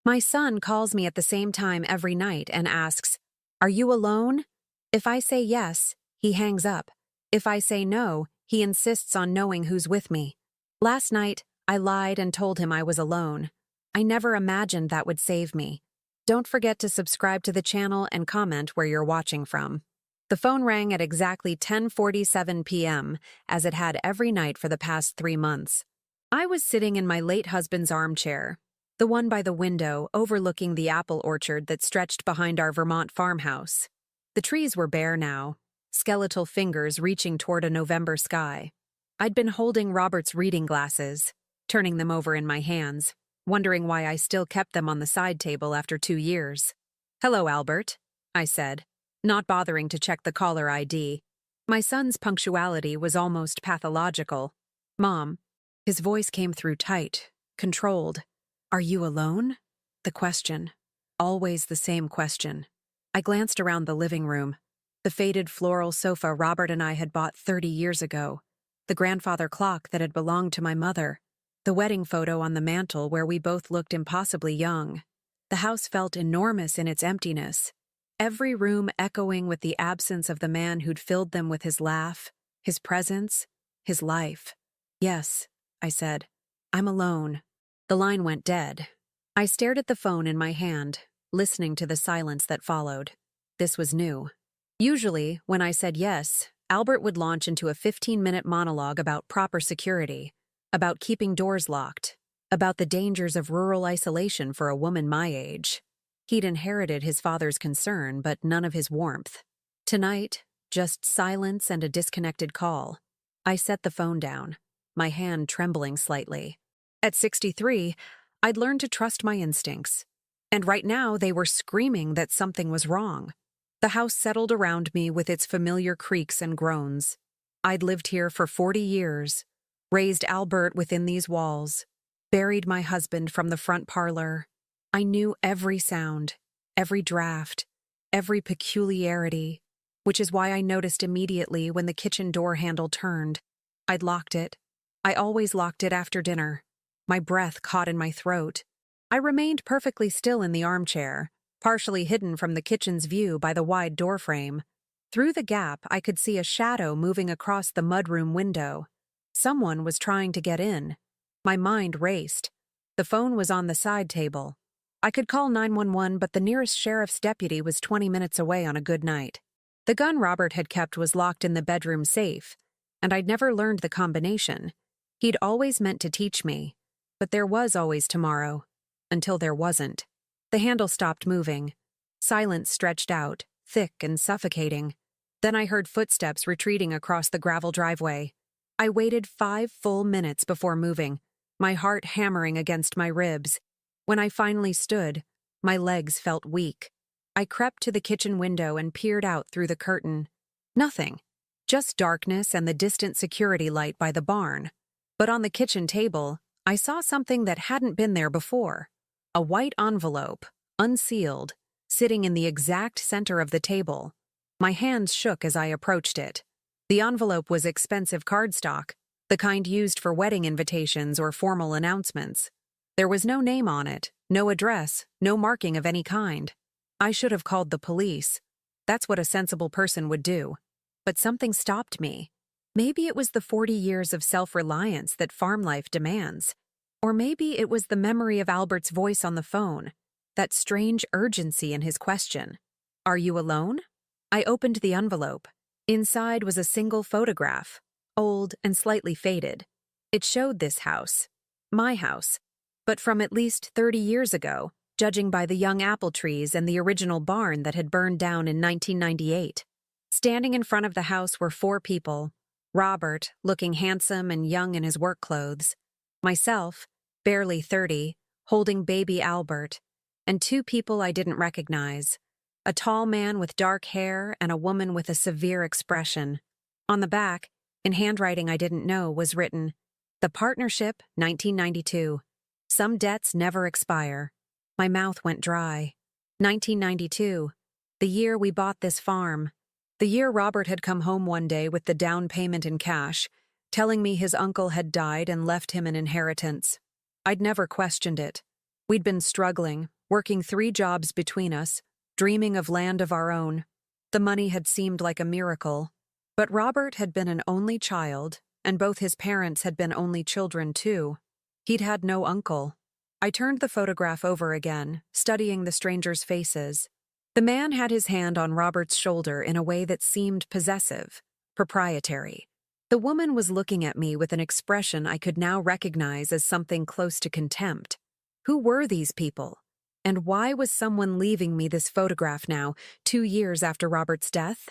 My son calls me at the same time every night and asks, "Are you alone?" If I say yes, he hangs up. If I say no, he insists on knowing who's with me. Last night, I lied and told him I was alone. I never imagined that would save me. Don't forget to subscribe to the channel and comment where you're watching from. The phone rang at exactly 10:47 p.m., as it had every night for the past 3 months. I was sitting in my late husband's armchair, the one by the window overlooking the apple orchard that stretched behind our Vermont farmhouse. The trees were bare now, skeletal fingers reaching toward a November sky. I'd been holding Robert's reading glasses, turning them over in my hands, wondering why I still kept them on the side table after 2 years. "Hello, Albert," I said, not bothering to check the caller ID. My son's punctuality was almost pathological. "Mom," his voice came through tight, controlled. "Are you alone?" The question. Always the same question. I glanced around the living room. The faded floral sofa Robert and I had bought 30 years ago. The grandfather clock that had belonged to my mother. The wedding photo on the mantel where we both looked impossibly young. The house felt enormous in its emptiness. Every room echoing with the absence of the man who'd filled them with his laugh, his presence, his life. "Yes," I said. "I'm alone." The line went dead. I stared at the phone in my hand, listening to the silence that followed. This was new. Usually, when I said yes, Albert would launch into a 15-minute monologue about proper security, about keeping doors locked, about the dangers of rural isolation for a woman my age. He'd inherited his father's concern, but none of his warmth. Tonight, just silence and a disconnected call. I set the phone down, my hand trembling slightly. At 63, I'd learned to trust my instincts. And right now, they were screaming that something was wrong. The house settled around me with its familiar creaks and groans. I'd lived here for 40 years, raised Albert within these walls, buried my husband from the front parlor. I knew every sound, every draft, every peculiarity, which is why I noticed immediately when the kitchen door handle turned. I'd locked it. I always locked it after dinner. My breath caught in my throat. I remained perfectly still in the armchair, partially hidden from the kitchen's view by the wide doorframe. Through the gap, I could see a shadow moving across the mudroom window. Someone was trying to get in. My mind raced. The phone was on the side table. I could call 911, but the nearest sheriff's deputy was 20 minutes away on a good night. The gun Robert had kept was locked in the bedroom safe, and I'd never learned the combination. He'd always meant to teach me, but there was always tomorrow, until there wasn't. The handle stopped moving. Silence stretched out, thick and suffocating. Then I heard footsteps retreating across the gravel driveway. I waited 5 full minutes before moving, my heart hammering against my ribs. When I finally stood, my legs felt weak. I crept to the kitchen window and peered out through the curtain. Nothing. Just darkness and the distant security light by the barn. But on the kitchen table, I saw something that hadn't been there before. A white envelope, unsealed, sitting in the exact center of the table. My hands shook as I approached it. The envelope was expensive cardstock, the kind used for wedding invitations or formal announcements. There was no name on it, no address, no marking of any kind. I should have called the police. That's what a sensible person would do. But something stopped me. Maybe it was the 40 years of self-reliance that farm life demands. Or maybe it was the memory of Albert's voice on the phone, that strange urgency in his question. "Are you alone?" I opened the envelope. Inside was a single photograph, old and slightly faded. It showed this house, my house, but from at least 30 years ago, judging by the young apple trees and the original barn that had burned down in 1998. Standing in front of the house were 4 people: Robert, looking handsome and young in his work clothes, myself, barely 30, holding baby Albert, and 2 people I didn't recognize: a tall man with dark hair and a woman with a severe expression. On the back, in handwriting I didn't know, was written, "The Partnership, 1992. Some debts never expire." My mouth went dry. 1992, the year we bought this farm. The year Robert had come home one day with the down payment in cash, telling me his uncle had died and left him an inheritance. I'd never questioned it. We'd been struggling, working 3 jobs between us, dreaming of land of our own. The money had seemed like a miracle. But Robert had been an only child, and both his parents had been only children too. He'd had no uncle. I turned the photograph over again, studying the strangers' faces. The man had his hand on Robert's shoulder in a way that seemed possessive, proprietary. The woman was looking at me with an expression I could now recognize as something close to contempt. Who were these people? And why was someone leaving me this photograph now, 2 years after Robert's death?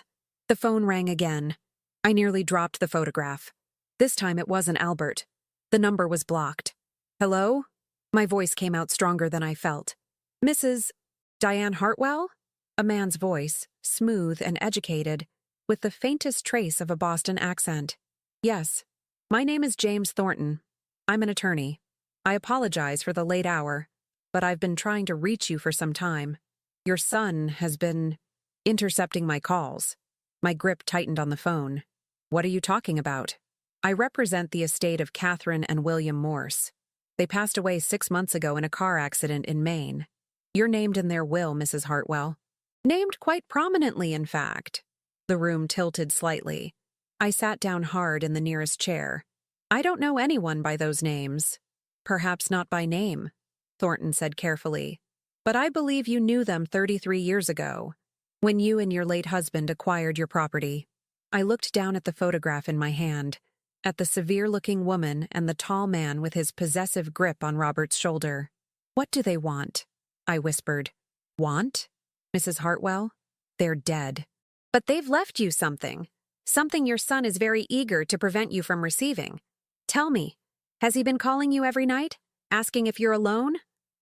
The phone rang again. I nearly dropped the photograph. This time it wasn't Albert. The number was blocked. Hello? My voice came out stronger than I felt. Mrs. Diane Hartwell? A man's voice, smooth and educated, with the faintest trace of a Boston accent. Yes. My name is James Thornton. I'm an attorney. I apologize for the late hour, but I've been trying to reach you for some time. Your son has been intercepting my calls. My grip tightened on the phone. What are you talking about? I represent the estate of Catherine and William Morse. They passed away 6 months ago in a car accident in Maine. You're named in their will, Mrs. Hartwell. Named quite prominently, in fact. The room tilted slightly. I sat down hard in the nearest chair. I don't know anyone by those names. Perhaps not by name, Thornton said carefully. But I believe you knew them 33 years ago, when you and your late husband acquired your property. I looked down at the photograph in my hand, at the severe-looking woman and the tall man with his possessive grip on Robert's shoulder. What do they want? I whispered. Want? Mrs. Hartwell? They're dead. But they've left you something. Something your son is very eager to prevent you from receiving. Tell me, has he been calling you every night, asking if you're alone?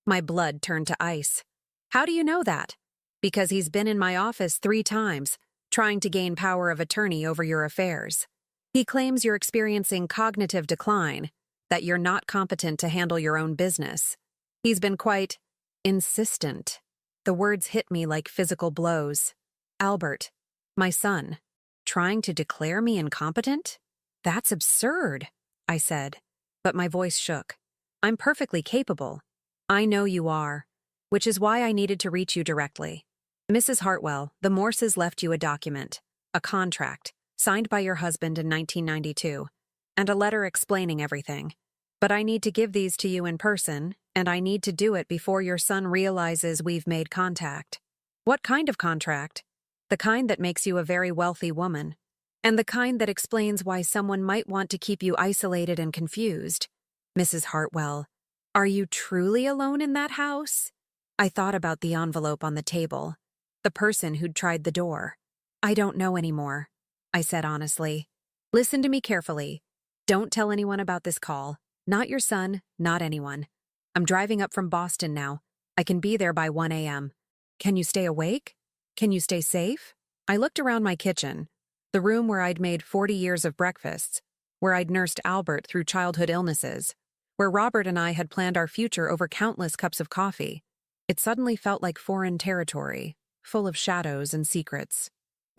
My blood turned to ice. How do you know that? Because he's been in my office 3 times, trying to gain power of attorney over your affairs. He claims you're experiencing cognitive decline, that you're not competent to handle your own business. He's been quite insistent. The words hit me like physical blows. Albert, my son, trying to declare me incompetent? That's absurd, I said, but my voice shook. I'm perfectly capable. I know you are, which is why I needed to reach you directly. Mrs. Hartwell, the Morses left you a document, a contract, signed by your husband in 1992, and a letter explaining everything. But I need to give these to you in person, and I need to do it before your son realizes we've made contact. What kind of contract? The kind that makes you a very wealthy woman, and the kind that explains why someone might want to keep you isolated and confused. Mrs. Hartwell, are you truly alone in that house? I thought about the envelope on the table, the person who'd tried the door. I don't know anymore, I said honestly. Listen to me carefully. Don't tell anyone about this call. Not your son, not anyone. I'm driving up from Boston now. I can be there by 1 a.m. Can you stay awake? Can you stay safe? I looked around my kitchen, the room where I'd made 40 years of breakfasts, where I'd nursed Albert through childhood illnesses, where Robert and I had planned our future over countless cups of coffee. It suddenly felt like foreign territory, full of shadows and secrets.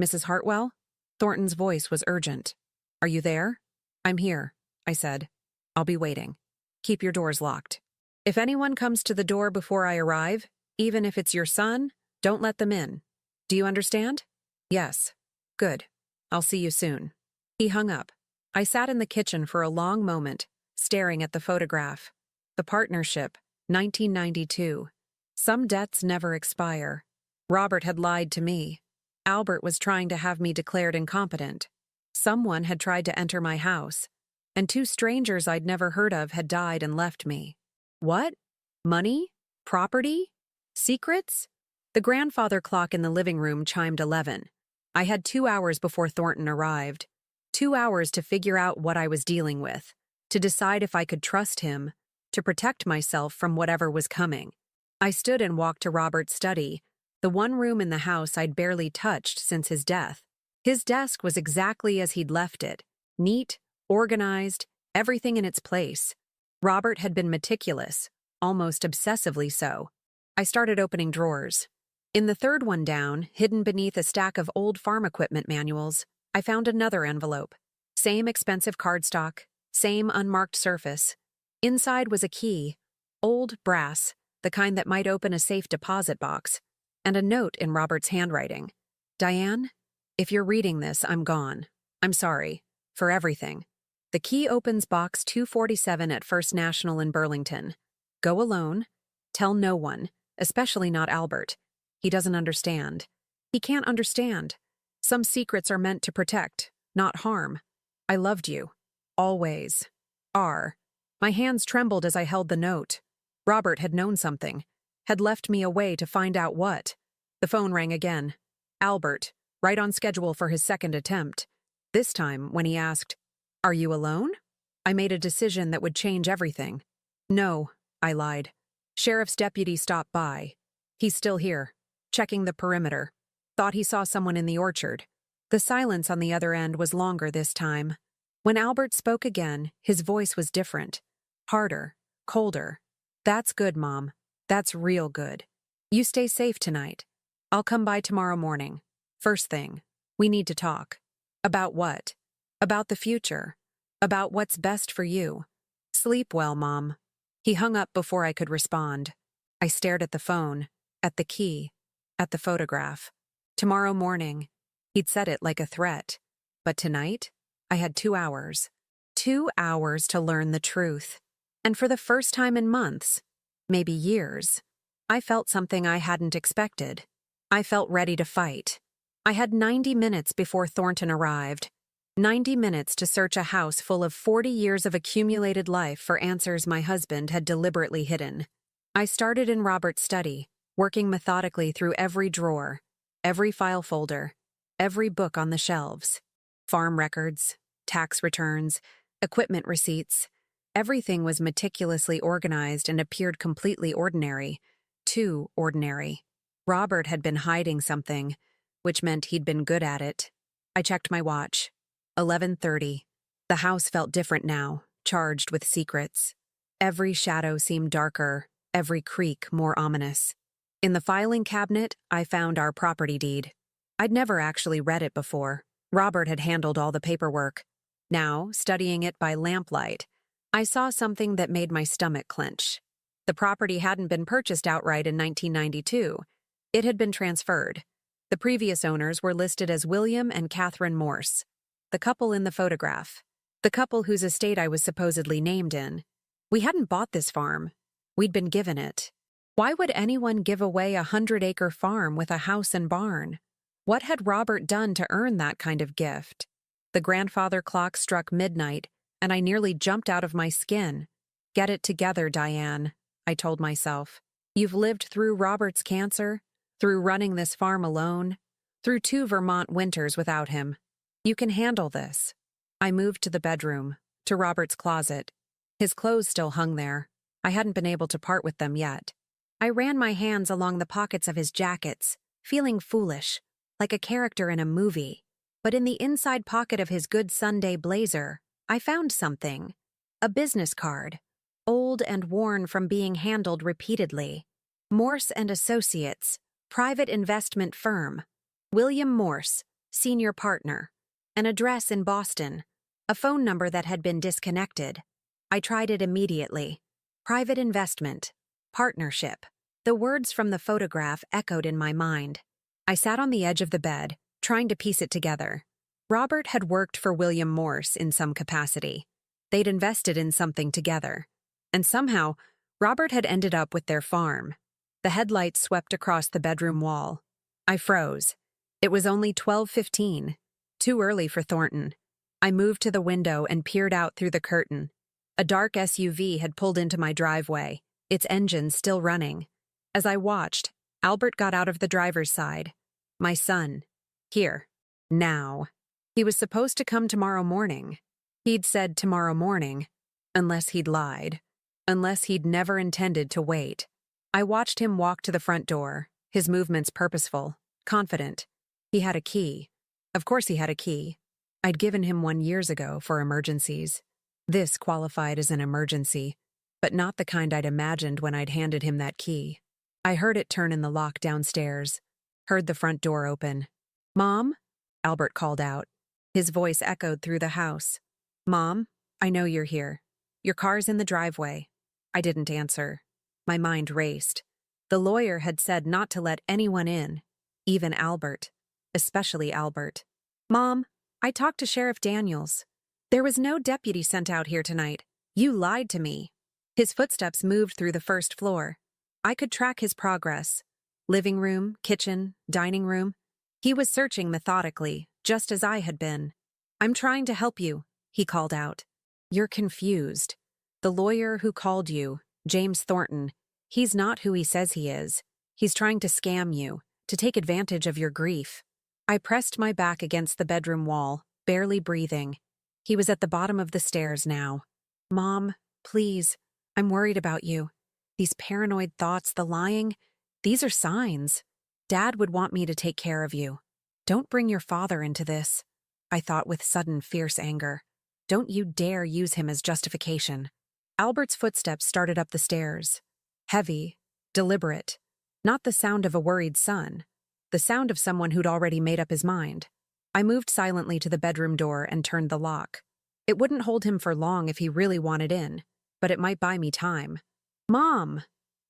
Mrs. Hartwell? Thornton's voice was urgent. Are you there? I'm here, I said. I'll be waiting. Keep your doors locked. If anyone comes to the door before I arrive, even if it's your son, don't let them in. Do you understand? Yes. Good. I'll see you soon. He hung up. I sat in the kitchen for a long moment, staring at the photograph. The partnership, 1992. Some debts never expire. Robert had lied to me. Albert was trying to have me declared incompetent. Someone had tried to enter my house, and 2 strangers I'd never heard of had died and left me. What? Money? Property? Secrets? The grandfather clock in the living room chimed 11. I had 2 hours before Thornton arrived. 2 hours to figure out what I was dealing with, to decide if I could trust him, to protect myself from whatever was coming. I stood and walked to Robert's study, the one room in the house I'd barely touched since his death. His desk was exactly as he'd left it, neat, organized, everything in its place. Robert had been meticulous, almost obsessively so. I started opening drawers. In the third one down, hidden beneath a stack of old farm equipment manuals, I found another envelope. Same expensive cardstock, same unmarked surface. Inside was a key, old brass, the kind that might open a safe deposit box, and a note in Robert's handwriting. Diane, if you're reading this, I'm gone. I'm sorry. For everything. The key opens box 247 at First National in Burlington. Go alone. Tell no one, especially not Albert. He doesn't understand. He can't understand. Some secrets are meant to protect, not harm. I loved you. Always. R. My hands trembled as I held the note. Robert had known something. Had left me away to find out what. The phone rang again. Albert, right on schedule for his second attempt. This time, when he asked, "Are you alone?" I made a decision that would change everything. "No," I lied. "Sheriff's deputy stopped by. He's still here, checking the perimeter. Thought he saw someone in the orchard." The silence on the other end was longer this time. When Albert spoke again, his voice was different. Harder, colder. "That's good, Mom. That's real good. You stay safe tonight. I'll come by tomorrow morning. First thing. We need to talk." "About what?" "About the future. About what's best for you. Sleep well, Mom." He hung up before I could respond. I stared at the phone, at the key, at the photograph. Tomorrow morning. He'd said it like a threat. But tonight, I had 2 hours. 2 hours to learn the truth. And for the first time in months, maybe years, I felt something I hadn't expected. I felt ready to fight. I had 90 minutes before Thornton arrived. 90 minutes to search a house full of 40 years of accumulated life for answers my husband had deliberately hidden. I started in Robert's study, working methodically through every drawer, every file folder, every book on the shelves. Farm records, tax returns, equipment receipts. Everything was meticulously organized and appeared completely ordinary. Too ordinary. Robert had been hiding something, which meant he'd been good at it. I checked my watch. 11:30. The house felt different now, charged with secrets. Every shadow seemed darker, every creak more ominous. In the filing cabinet, I found our property deed. I'd never actually read it before. Robert had handled all the paperwork. Now, studying it by lamplight, I saw something that made my stomach clench. The property hadn't been purchased outright in 1992. It had been transferred. The previous owners were listed as William and Catherine Morse, the couple in the photograph, the couple whose estate I was supposedly named in. We hadn't bought this farm. We'd been given it. Why would anyone give away a 100-acre farm with a house and barn? What had Robert done to earn that kind of gift? The grandfather clock struck midnight, and I nearly jumped out of my skin. "Get it together, Diane," I told myself. "You've lived through Robert's cancer, through running this farm alone, through 2 Vermont winters without him. You can handle this." I moved to the bedroom, to Robert's closet. His clothes still hung there. I hadn't been able to part with them yet. I ran my hands along the pockets of his jackets, feeling foolish, like a character in a movie. But in the inside pocket of his good Sunday blazer, I found something. A business card, old and worn from being handled repeatedly. Morse and Associates, private investment firm. William Morse, senior partner. An address in Boston. A phone number that had been disconnected. I tried it immediately. Private investment. Partnership. The words from the photograph echoed in my mind. I sat on the edge of the bed, trying to piece it together. Robert had worked for William Morse in some capacity. They'd invested in something together. And somehow, Robert had ended up with their farm. The headlights swept across the bedroom wall. I froze. It was only 12:15. Too early for Thornton. I moved to the window and peered out through the curtain. A dark SUV had pulled into my driveway, its engine still running. As I watched, Albert got out of the driver's side. My son. Here. Now. He was supposed to come tomorrow morning. He'd said tomorrow morning, unless he'd lied, unless he'd never intended to wait. I watched him walk to the front door, his movements purposeful, confident. He had a key. Of course he had a key. I'd given him one years ago for emergencies. This qualified as an emergency, but not the kind I'd imagined when I'd handed him that key. I heard it turn in the lock downstairs, heard the front door open. "Mom?" Albert called out. His voice echoed through the house. "Mom, I know you're here. Your car's in the driveway." I didn't answer. My mind raced. The lawyer had said not to let anyone in, even Albert, especially Albert. Mom, I talked to Sheriff Daniels. There was no deputy sent out here tonight. You lied to me. His footsteps moved through the first floor. I could track his progress. Living room, kitchen, dining room. He was searching methodically, just as I had been. I'm trying to help you, he called out. You're confused. The lawyer who called you, James Thornton, he's not who he says he is. He's trying to scam you, to take advantage of your grief. I pressed my back against the bedroom wall, barely breathing. He was at the bottom of the stairs now. Mom, please, I'm worried about you. These paranoid thoughts, the lying, these are signs. Dad would want me to take care of you. Don't bring your father into this, I thought with sudden fierce anger. Don't you dare use him as justification. Albert's footsteps started up the stairs. Heavy, deliberate. Not the sound of a worried son. The sound of someone who'd already made up his mind. I moved silently to the bedroom door and turned the lock. It wouldn't hold him for long if he really wanted in, but it might buy me time. Mom!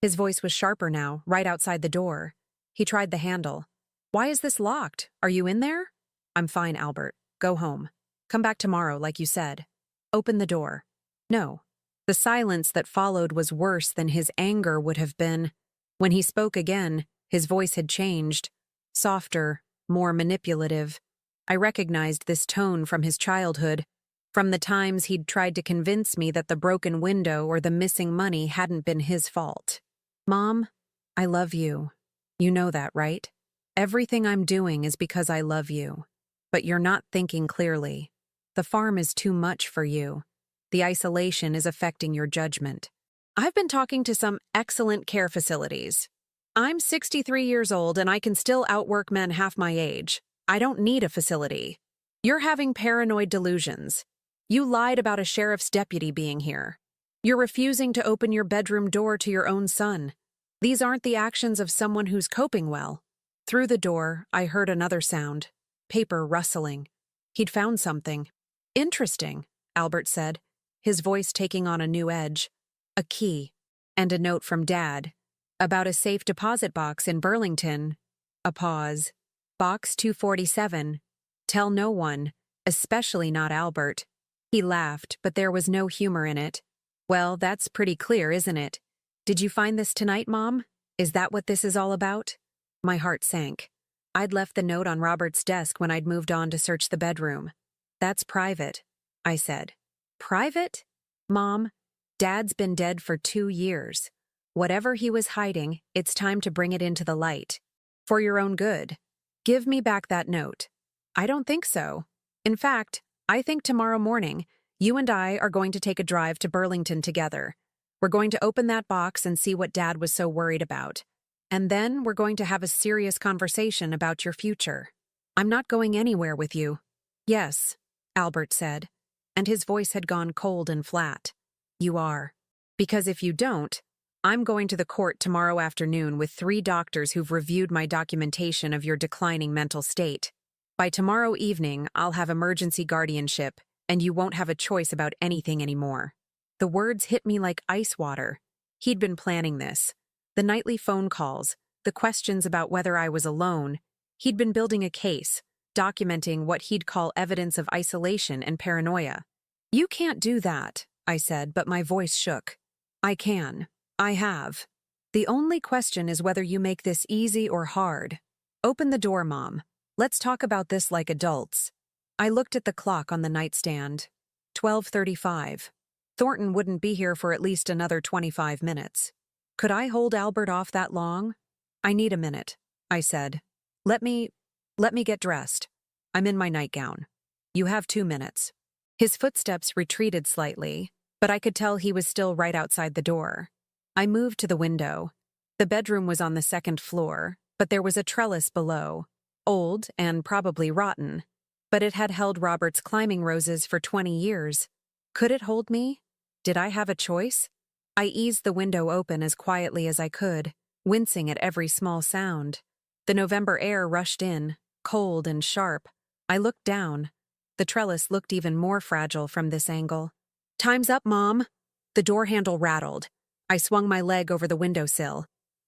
His voice was sharper now, right outside the door. He tried the handle. Why is this locked? Are you in there? I'm fine, Albert. Go home. Come back tomorrow, like you said. Open the door. No. The silence that followed was worse than his anger would have been. When he spoke again, his voice had changed. Softer, more manipulative. I recognized this tone from his childhood, from the times he'd tried to convince me that the broken window or the missing money hadn't been his fault. Mom, I love you. You know that, right? Everything I'm doing is because I love you. But you're not thinking clearly. The farm is too much for you. The isolation is affecting your judgment. I've been talking to some excellent care facilities. I'm 63 years old and I can still outwork men half my age. I don't need a facility. You're having paranoid delusions. You lied about a sheriff's deputy being here. You're refusing to open your bedroom door to your own son. These aren't the actions of someone who's coping well. Through the door, I heard another sound. Paper rustling. He'd found something. Interesting, Albert said, his voice taking on a new edge. A key. And a note from Dad. About a safe deposit box in Burlington. A pause. Box 247. Tell no one, especially not Albert. He laughed, but there was no humor in it. Well, that's pretty clear, isn't it? Did you find this tonight, Mom? Is that what this is all about? My heart sank. I'd left the note on Robert's desk when I'd moved on to search the bedroom. That's private, I said. Private? Mom, Dad's been dead for 2 years. Whatever he was hiding, it's time to bring it into the light. For your own good. Give me back that note. I don't think so. In fact, I think tomorrow morning, you and I are going to take a drive to Burlington together. We're going to open that box and see what Dad was so worried about. And then we're going to have a serious conversation about your future. I'm not going anywhere with you. Yes, Albert said, and his voice had gone cold and flat. You are. Because if you don't, I'm going to the court tomorrow afternoon with 3 doctors who've reviewed my documentation of your declining mental state. By tomorrow evening, I'll have emergency guardianship, and you won't have a choice about anything anymore. The words hit me like ice water. He'd been planning this. The nightly phone calls, the questions about whether I was alone. He'd been building a case, documenting what he'd call evidence of isolation and paranoia. You can't do that, I said, but my voice shook. I can. I have. The only question is whether you make this easy or hard. Open the door, Mom. Let's talk about this like adults. I looked at the clock on the nightstand. 12:35. Thornton wouldn't be here for at least another 25 minutes. Could I hold Albert off that long? I need a minute, I said. Let me get dressed. I'm in my nightgown. You have 2 minutes. His footsteps retreated slightly, but I could tell he was still right outside the door. I moved to the window. The bedroom was on the 2nd floor, but there was a trellis below. Old and probably rotten, but it had held Robert's climbing roses for 20 years. Could it hold me? Did I have a choice? I eased the window open as quietly as I could, wincing at every small sound. The November air rushed in, cold and sharp. I looked down. The trellis looked even more fragile from this angle. Time's up, Mom. The door handle rattled. I swung my leg over the windowsill.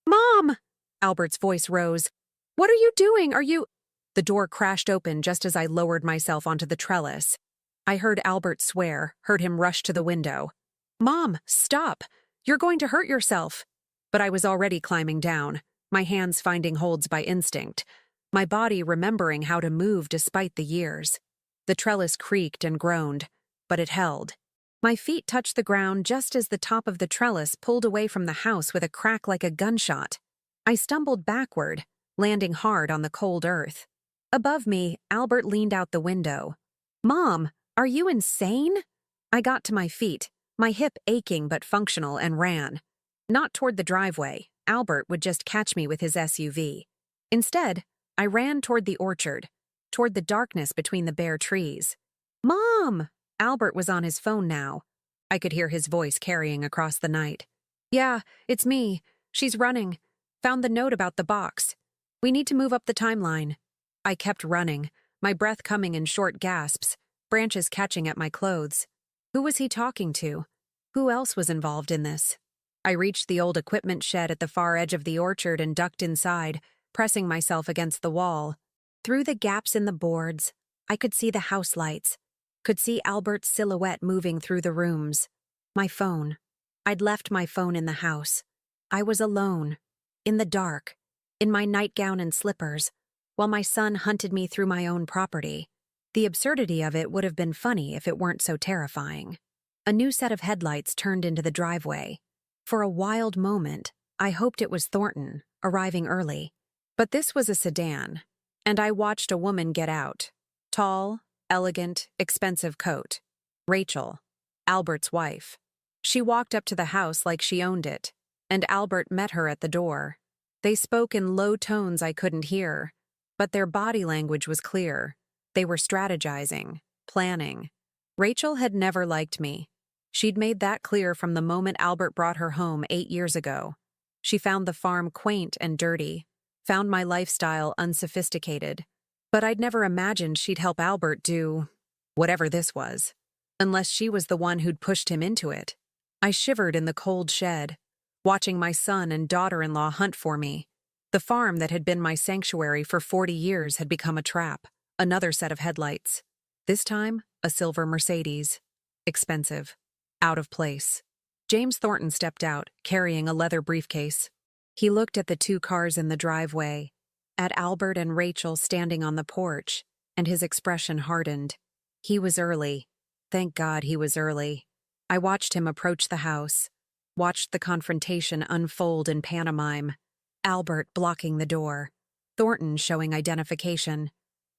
"Mom!" Albert's voice rose. "What are you doing? Are you—" The door crashed open just as I lowered myself onto the trellis. I heard Albert swear, heard him rush to the window. "Mom, stop! You're going to hurt yourself!" But I was already climbing down, my hands finding holds by instinct, my body remembering how to move despite the years. The trellis creaked and groaned, but it held. My feet touched the ground just as the top of the trellis pulled away from the house with a crack like a gunshot. I stumbled backward, landing hard on the cold earth. Above me, Albert leaned out the window. "Mom, are you insane?" I got to my feet, my hip aching but functional, and ran. Not toward the driveway. Albert would just catch me with his SUV. Instead, I ran toward the orchard, toward the darkness between the bare trees. "Mom!" Albert was on his phone now. I could hear his voice carrying across the night. "Yeah, it's me. She's running. Found the note about the box. We need to move up the timeline." I kept running, my breath coming in short gasps, branches catching at my clothes. Who was he talking to? Who else was involved in this? I reached the old equipment shed at the far edge of the orchard and ducked inside, pressing myself against the wall. Through the gaps in the boards, I could see the house lights, could see Albert's silhouette moving through the rooms. My phone. I'd left my phone in the house. I was alone, in the dark, in my nightgown and slippers, while my son hunted me through my own property. The absurdity of it would have been funny if it weren't so terrifying. A new set of headlights turned into the driveway. For a wild moment, I hoped it was Thornton, arriving early. But this was a sedan, and I watched a woman get out. Tall, elegant, expensive coat. Rachel, Albert's wife. She walked up to the house like she owned it, and Albert met her at the door. They spoke in low tones I couldn't hear, but their body language was clear. They were strategizing, planning. Rachel had never liked me. She'd made that clear from the moment Albert brought her home 8 years ago. She found the farm quaint and dirty, found my lifestyle unsophisticated. But I'd never imagined she'd help Albert do whatever this was, unless she was the one who'd pushed him into it. I shivered in the cold shed, watching my son and daughter-in-law hunt for me. The farm that had been my sanctuary for 40 years had become a trap. Another set of headlights. This time, a silver Mercedes. Expensive. Out of place. James Thornton stepped out, carrying a leather briefcase. He looked at the 2 cars in the driveway, at Albert and Rachel standing on the porch, and his expression hardened. He was early. Thank God he was early. I watched him approach the house, watched the confrontation unfold in pantomime. Albert blocking the door, Thornton showing identification,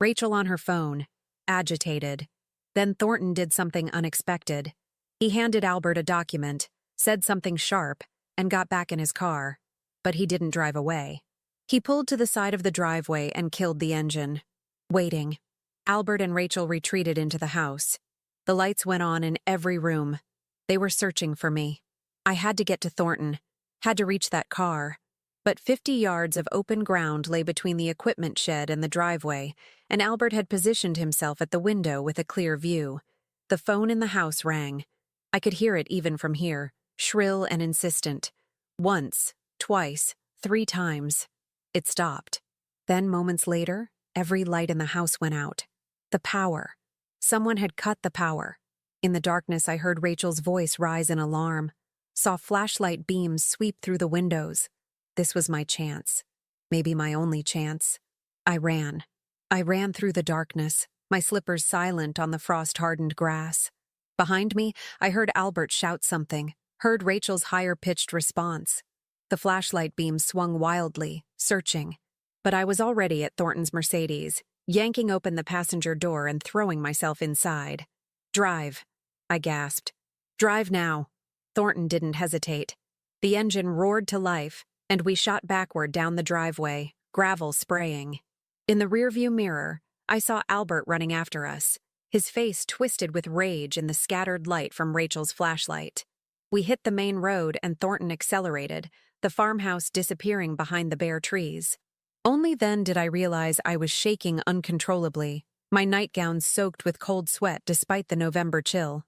Rachel on her phone, agitated. Then Thornton did something unexpected. He handed Albert a document, said something sharp, and got back in his car. But he didn't drive away. He pulled to the side of the driveway and killed the engine. Waiting. Albert and Rachel retreated into the house. The lights went on in every room. They were searching for me. I had to get to Thornton, had to reach that car. But 50 yards of open ground lay between the equipment shed and the driveway, and Albert had positioned himself at the window with a clear view. The phone in the house rang. I could hear it even from here, shrill and insistent. Once, twice, 3 times. It stopped. Then, moments later, every light in the house went out. The power. Someone had cut the power. In the darkness, I heard Rachel's voice rise in alarm, saw flashlight beams sweep through the windows. This was my chance. Maybe my only chance. I ran. I ran through the darkness, my slippers silent on the frost-hardened grass. Behind me, I heard Albert shout something, heard Rachel's higher-pitched response. The flashlight beam swung wildly, searching. But I was already at Thornton's Mercedes, yanking open the passenger door and throwing myself inside. "Drive," I gasped. "Drive now." Thornton didn't hesitate. The engine roared to life, and we shot backward down the driveway, gravel spraying. In the rearview mirror, I saw Albert running after us, his face twisted with rage in the scattered light from Rachel's flashlight. We hit the main road and Thornton accelerated, the farmhouse disappearing behind the bare trees. Only then did I realize I was shaking uncontrollably, my nightgown soaked with cold sweat despite the November chill.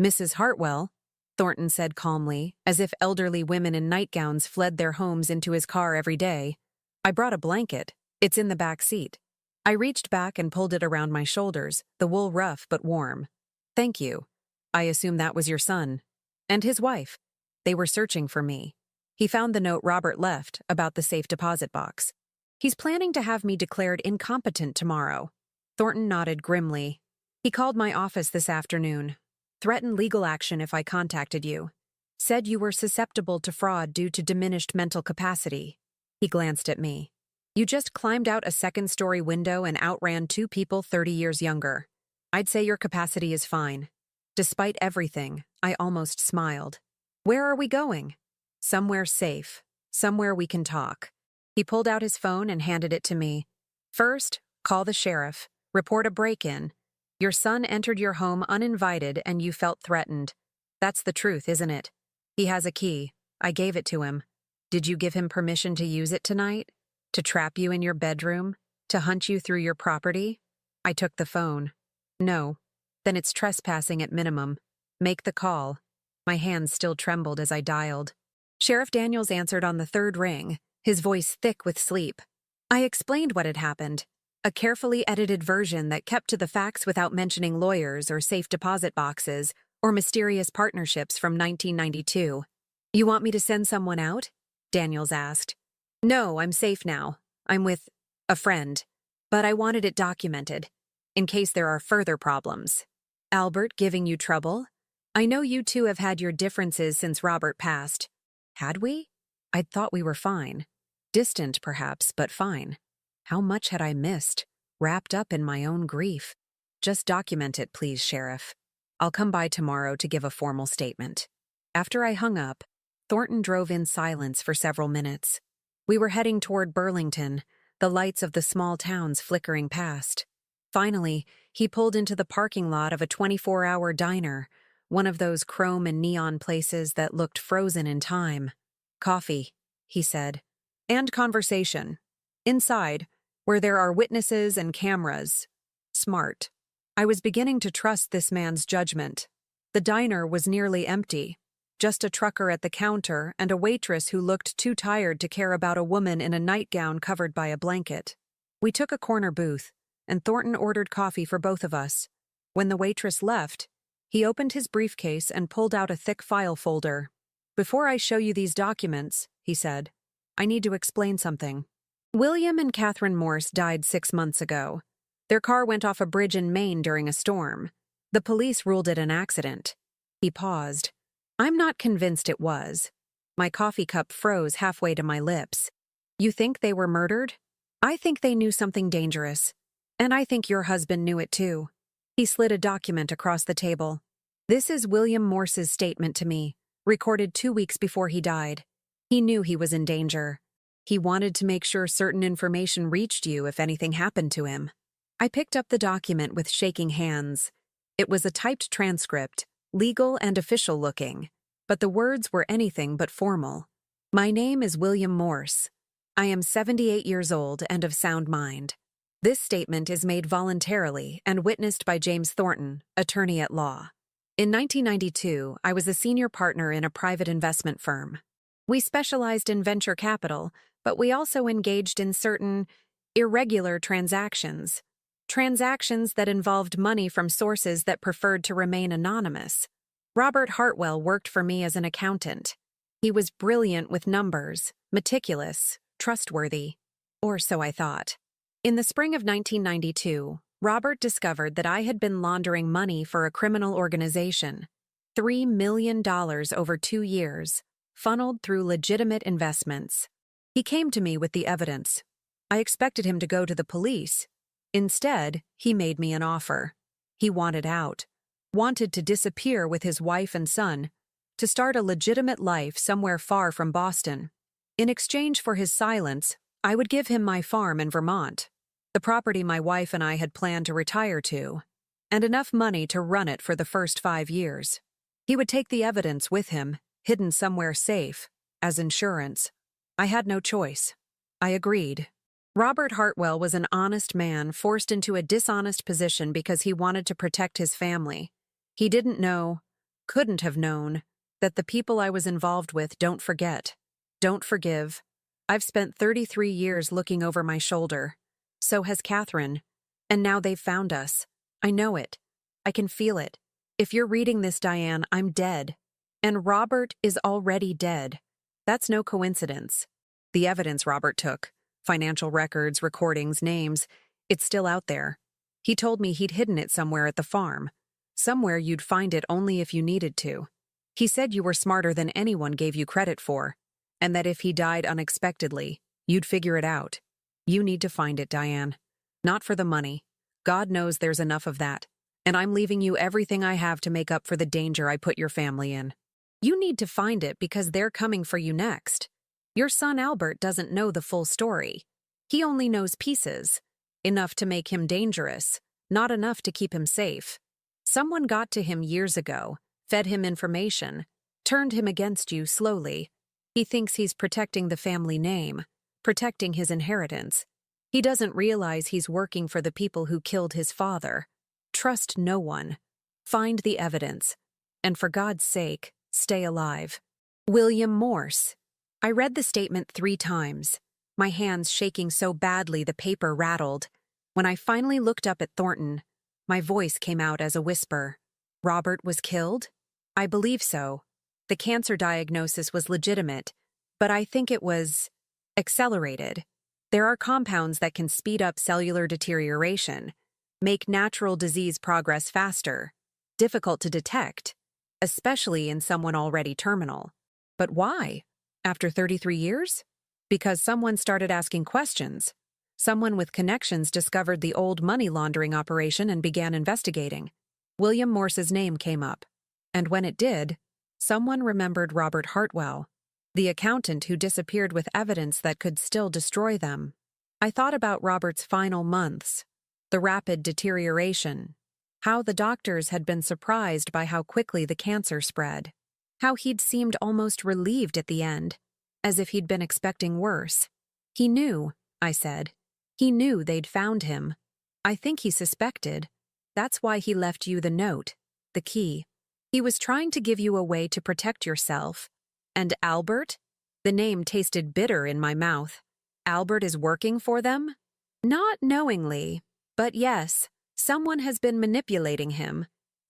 "Mrs. Hartwell?" Thornton said calmly, as if elderly women in nightgowns fled their homes into his car every day. I brought a blanket. It's in the back seat. I reached back and pulled it around my shoulders, the wool rough but warm. Thank you. I assume that was your son. And his wife. They were searching for me. He found the note Robert left about the safe deposit box. He's planning to have me declared incompetent tomorrow. Thornton nodded grimly. He called my office this afternoon. Threatened legal action if I contacted you. Said you were susceptible to fraud due to diminished mental capacity. He glanced at me. You just climbed out a second-story window and outran 2 people 30 years younger. I'd say your capacity is fine. Despite everything, I almost smiled. Where are we going? Somewhere safe. Somewhere we can talk. He pulled out his phone and handed it to me. First, call the sheriff. Report a break-in. Your son entered your home uninvited and you felt threatened. That's the truth, isn't it? He has a key. I gave it to him. Did you give him permission to use it tonight? To trap you in your bedroom? To hunt you through your property? I took the phone. No. Then it's trespassing at minimum. Make the call. My hands still trembled as I dialed. Sheriff Daniels answered on the 3rd ring, his voice thick with sleep. I explained what had happened. A carefully edited version that kept to the facts without mentioning lawyers or safe deposit boxes or mysterious partnerships from 1992. You want me to send someone out? Daniels asked. No, I'm safe now. I'm with a friend. But I wanted it documented, in case there are further problems. Albert giving you trouble? I know you two have had your differences since Robert passed. Had we? I'd thought we were fine. Distant, perhaps, but fine. How much had I missed, wrapped up in my own grief? Just document it, please, Sheriff. I'll come by tomorrow to give a formal statement. After I hung up, Thornton drove in silence for several minutes. We were heading toward Burlington, the lights of the small towns flickering past. Finally, he pulled into the parking lot of a 24-hour diner, one of those chrome and neon places that looked frozen in time. Coffee, he said. And conversation. Inside, where there are witnesses and cameras. Smart. I was beginning to trust this man's judgment. The diner was nearly empty. Just a trucker at the counter and a waitress who looked too tired to care about a woman in a nightgown covered by a blanket. We took a corner booth, and Thornton ordered coffee for both of us. When the waitress left, he opened his briefcase and pulled out a thick file folder. Before I show you these documents, he said, I need to explain something. William and Catherine Morse died 6 months ago. Their car went off a bridge in Maine during a storm. The police ruled it an accident. He paused. I'm not convinced it was. My coffee cup froze halfway to my lips. You think they were murdered? I think they knew something dangerous. And I think your husband knew it too. He slid a document across the table. This is William Morse's statement to me, recorded 2 weeks before he died. He knew he was in danger. He wanted to make sure certain information reached you if anything happened to him. I picked up the document with shaking hands. It was a typed transcript, legal and official looking, but the words were anything but formal. My name is William Morse. I am 78 years old and of sound mind. This statement is made voluntarily and witnessed by James Thornton, attorney at law. In 1992, I was a senior partner in a private investment firm. We specialized in venture capital, but we also engaged in certain irregular transactions. Transactions that involved money from sources that preferred to remain anonymous. Robert Hartwell worked for me as an accountant. He was brilliant with numbers, meticulous, trustworthy. Or so I thought. In the spring of 1992, Robert discovered that I had been laundering money for a criminal organization. $3 million over 2 years, funneled through legitimate investments. He came to me with the evidence. I expected him to go to the police. Instead, he made me an offer. He wanted out, wanted to disappear with his wife and son, to start a legitimate life somewhere far from Boston. In exchange for his silence, I would give him my farm in Vermont, the property my wife and I had planned to retire to, and enough money to run it for the first 5 years. He would take the evidence with him, hidden somewhere safe, as insurance. I had no choice. I agreed. Robert Hartwell was an honest man forced into a dishonest position because he wanted to protect his family. He didn't know, couldn't have known, That the people I was involved with don't forget, don't forgive. I've spent 33 years looking over my shoulder. So has Catherine. And now they've found us. I know it. I can feel it. If you're reading this, Diane, I'm dead. And Robert is already dead. That's no coincidence. The evidence Robert took, financial records, recordings, names, it's still out there. He told me he'd hidden it somewhere at the farm. Somewhere you'd find it only if you needed to. He said you were smarter than anyone gave you credit for, and that if he died unexpectedly, you'd figure it out. You need to find it, Diane. Not for the money. God knows there's enough of that. And I'm leaving you everything I have to make up for the danger I put your family in. You need to find it because they're coming for you next. Your son Albert doesn't know the full story. He only knows pieces. Enough to make him dangerous, not enough to keep him safe. Someone got to him years ago, fed him information, turned him against you slowly. He thinks he's protecting the family name, protecting his inheritance. He doesn't realize he's working for the people who killed his father. Trust no one. Find the evidence. And for God's sake, stay alive. William Morse. I read the statement 3 times, my hands shaking so badly the paper rattled. When I finally looked up at Thornton, my voice came out as a whisper. Robert was killed? I believe so. The cancer diagnosis was legitimate, but I think it was accelerated. There are compounds that can speed up cellular deterioration, make natural disease progress faster, difficult to detect, especially in someone already terminal. But why? After 33 years? Because someone started asking questions. Someone with connections discovered the old money laundering operation and began investigating. William Morse's name came up. And when it did, someone remembered Robert Hartwell, the accountant who disappeared with evidence that could still destroy them. I thought about Robert's final months, the rapid deterioration, how the doctors had been surprised by how quickly the cancer spread, how he'd seemed almost relieved at the end, as if he'd been expecting worse. He knew, I said. He knew they'd found him. I think he suspected. That's why he left you the note, the key. He was trying to give you a way to protect yourself. And Albert? The name tasted bitter in my mouth. Albert is working for them? Not knowingly, but yes, someone has been manipulating him,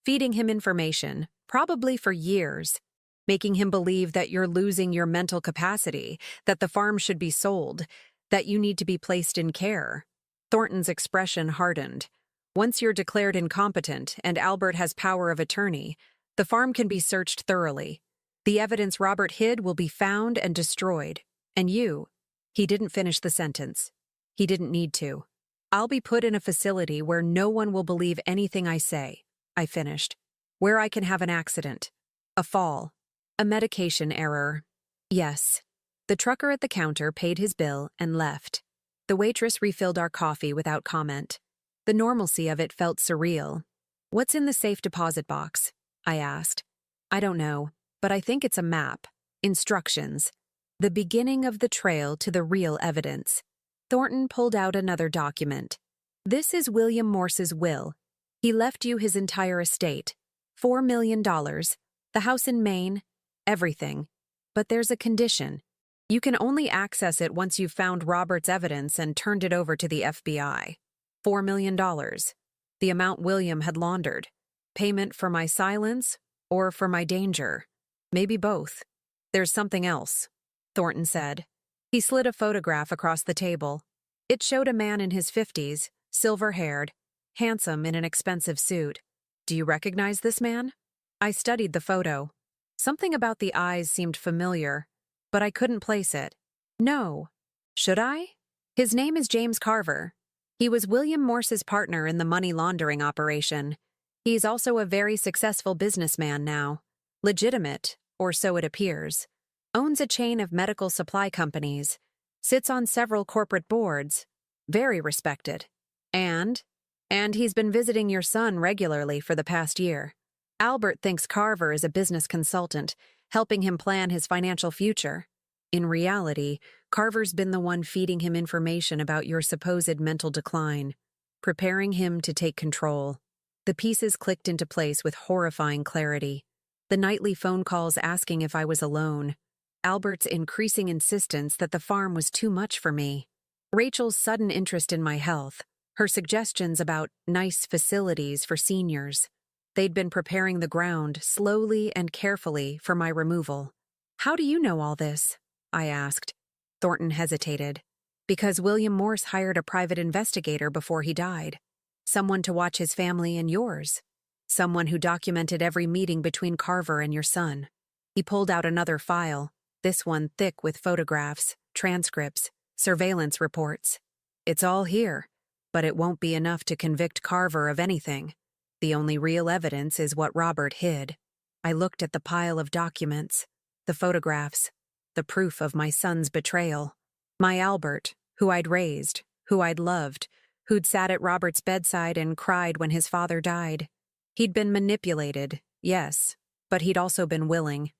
feeding him information, probably for years, making him believe that you're losing your mental capacity, that the farm should be sold, that you need to be placed in care. Thornton's expression hardened. Once you're declared incompetent and Albert has power of attorney, the farm can be searched thoroughly. The evidence Robert hid will be found and destroyed. And you, he didn't finish the sentence. He didn't need to. I'll be put in a facility where no one will believe anything I say, I finished. Where I can have an accident, a fall, a medication error. Yes. The trucker at the counter paid his bill and left. The waitress refilled our coffee without comment. The normalcy of it felt surreal. What's in the safe deposit box? I asked. I don't know, but I think it's a map. Instructions. The beginning of the trail to the real evidence. Thornton pulled out another document. This is William Morse's will. He left you his entire estate. $4 million, the house in Maine, everything. But there's a condition. You can only access it once you've found Robert's evidence and turned it over to the FBI. $4 million. The amount William had laundered. Payment for my silence or for my danger. Maybe both. There's something else, Thornton said. He slid a photograph across the table. It showed a man in his 50s, silver-haired, handsome in an expensive suit. Do you recognize this man? I studied the photo. Something about the eyes seemed familiar, but I couldn't place it. No. Should I? His name is James Carver. He was William Morse's partner in the money laundering operation. He's also a very successful businessman now. Legitimate, or so it appears. Owns a chain of medical supply companies. Sits on several corporate boards. Very respected. And he's been visiting your son regularly for the past year. Albert thinks Carver is a business consultant, helping him plan his financial future. In reality, Carver's been the one feeding him information about your supposed mental decline, preparing him to take control. The pieces clicked into place with horrifying clarity. The nightly phone calls asking if I was alone. Albert's increasing insistence that the farm was too much for me. Rachel's sudden interest in my health. Her suggestions about nice facilities for seniors. They'd been preparing the ground slowly and carefully for my removal. "How do you know all this?" I asked. Thornton hesitated. "Because William Morse hired a private investigator before he died. Someone to watch his family and yours. Someone who documented every meeting between Carver and your son." He pulled out another file, this one thick with photographs, transcripts, surveillance reports. "It's all here, but it won't be enough to convict Carver of anything. The only real evidence is what Robert hid." I looked at the pile of documents, the photographs, the proof of my son's betrayal. My Albert, who I'd raised, who I'd loved, who'd sat at Robert's bedside and cried when his father died. He'd been manipulated, yes, but he'd also been willing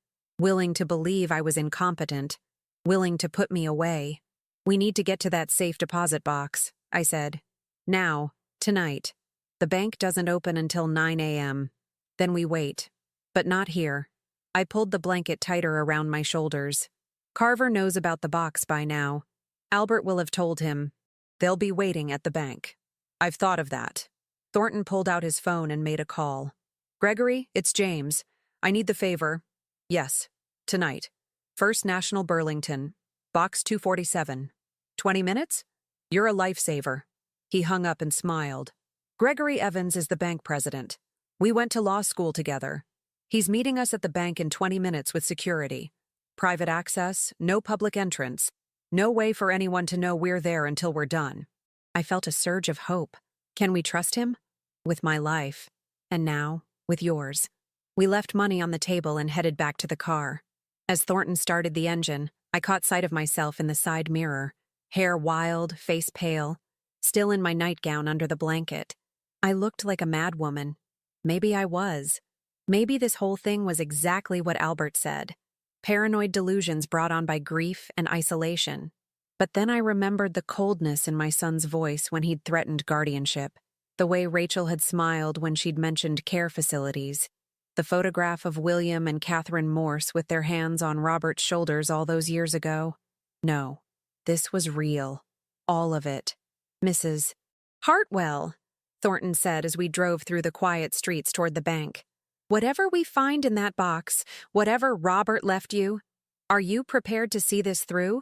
to believe I was incompetent, willing to put me away. "We need to get to that safe deposit box," I said. "Now, tonight. The bank doesn't open until 9 a.m. Then we wait. But not here." I pulled the blanket tighter around my shoulders. "Carver knows about the box by now. Albert will have told him. They'll be waiting at the bank." "I've thought of that." Thornton pulled out his phone and made a call. "Gregory, it's James. I need the favor." "Yes, tonight. First National Burlington. Box 247. 20 minutes? You're a lifesaver." He hung up and smiled. "Gregory Evans is the bank president. We went to law school together. He's meeting us at the bank in 20 minutes with security. Private access, no public entrance. No way for anyone to know we're there until we're done." I felt a surge of hope. Can we trust him? With my life. And now, with yours. We left money on the table and headed back to the car. As Thornton started the engine, I caught sight of myself in the side mirror. Hair wild, face pale. Still in my nightgown under the blanket. I looked like a madwoman. Maybe I was. Maybe this whole thing was exactly what Albert said. Paranoid delusions brought on by grief and isolation. But then I remembered the coldness in my son's voice when he'd threatened guardianship, the way Rachel had smiled when she'd mentioned care facilities, the photograph of William and Catherine Morse with their hands on Robert's shoulders all those years ago. No, this was real. All of it. "Mrs. Hartwell," Thornton said as we drove through the quiet streets toward the bank. "Whatever we find in that box, whatever Robert left you, are you prepared to see this through?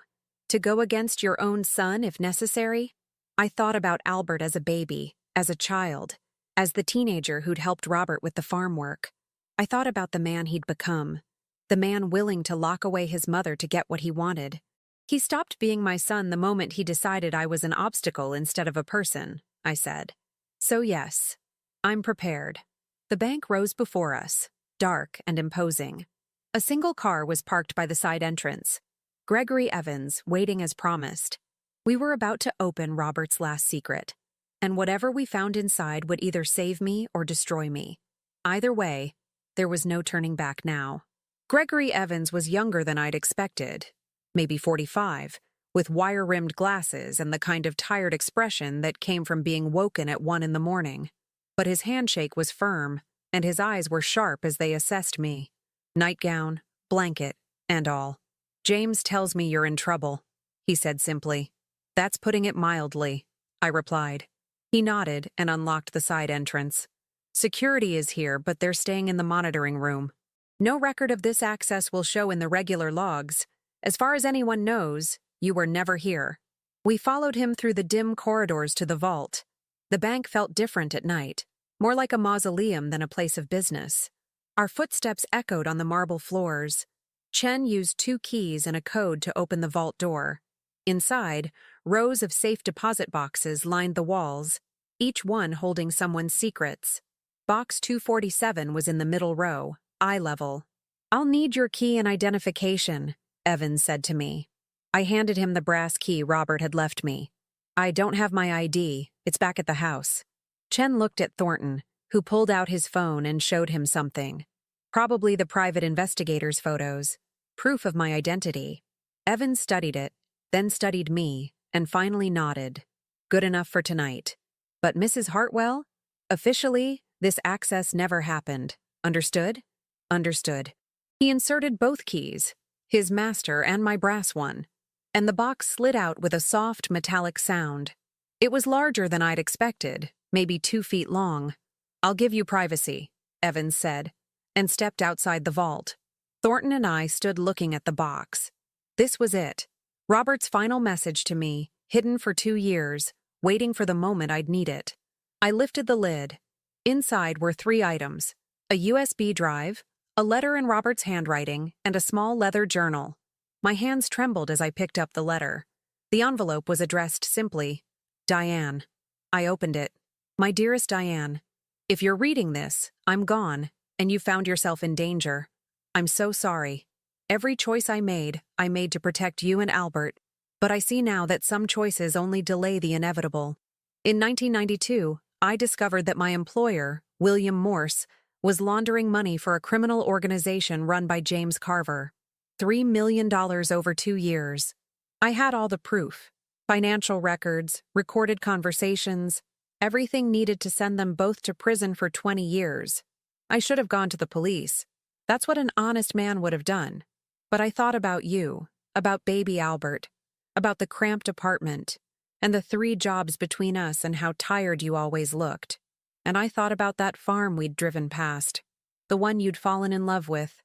To go against your own son if necessary?" I thought about Albert as a baby, as a child, as the teenager who'd helped Robert with the farm work. I thought about the man he'd become, the man willing to lock away his mother to get what he wanted. "He stopped being my son the moment he decided I was an obstacle instead of a person," I said. "So yes, I'm prepared." The bank rose before us, dark and imposing. A single car was parked by the side entrance. Gregory Evans, waiting as promised. We were about to open Robert's last secret, and whatever we found inside would either save me or destroy me. Either way, there was no turning back now. Gregory Evans was younger than I'd expected, maybe 45, with wire-rimmed glasses and the kind of tired expression that came from being woken at 1 in the morning. But his handshake was firm, and his eyes were sharp as they assessed me. Nightgown, blanket, and all. "James tells me you're in trouble," he said simply. "That's putting it mildly," I replied. He nodded and unlocked the side entrance. "Security is here, but they're staying in the monitoring room. No record of this access will show in the regular logs. As far as anyone knows, you were never here." We followed him through the dim corridors to the vault. The bank felt different at night, more like a mausoleum than a place of business. Our footsteps echoed on the marble floors. Chen used 2 keys and a code to open the vault door. Inside, rows of safe deposit boxes lined the walls, each one holding someone's secrets. Box 247 was in the middle row, eye level. "I'll need your key and identification," Evans said to me. I handed him the brass key Robert had left me. "I don't have my ID. It's back at the house." Chen looked at Thornton, who pulled out his phone and showed him something. Probably the private investigator's photos. Proof of my identity. Evans studied it, then studied me, and finally nodded. "Good enough for tonight. But Mrs. Hartwell? Officially, this access never happened. Understood?" Understood. He inserted both keys, his master and my brass one, and the box slid out with a soft metallic sound. It was larger than I'd expected, maybe 2 feet long. "I'll give you privacy," Evans said, and stepped outside the vault. Thornton and I stood looking at the box. This was it. Robert's final message to me, hidden for 2 years, waiting for the moment I'd need it. I lifted the lid. Inside were 3 items: a USB drive, a letter in Robert's handwriting, and a small leather journal. My hands trembled as I picked up the letter. The envelope was addressed simply, "Diane." I opened it. "My dearest Diane, if you're reading this, I'm gone, and you found yourself in danger. I'm so sorry. Every choice I made to protect you and Albert, but I see now that some choices only delay the inevitable. In 1992, I discovered that my employer, William Morse, was laundering money for a criminal organization run by James Carver. $3 million over 2 years. I had all the proof. Financial records, recorded conversations, everything needed to send them both to prison for 20 years. I should have gone to the police. That's what an honest man would have done. But I thought about you, about baby Albert, about the cramped apartment, and the 3 jobs between us and how tired you always looked. And I thought about that farm we'd driven past, the one you'd fallen in love with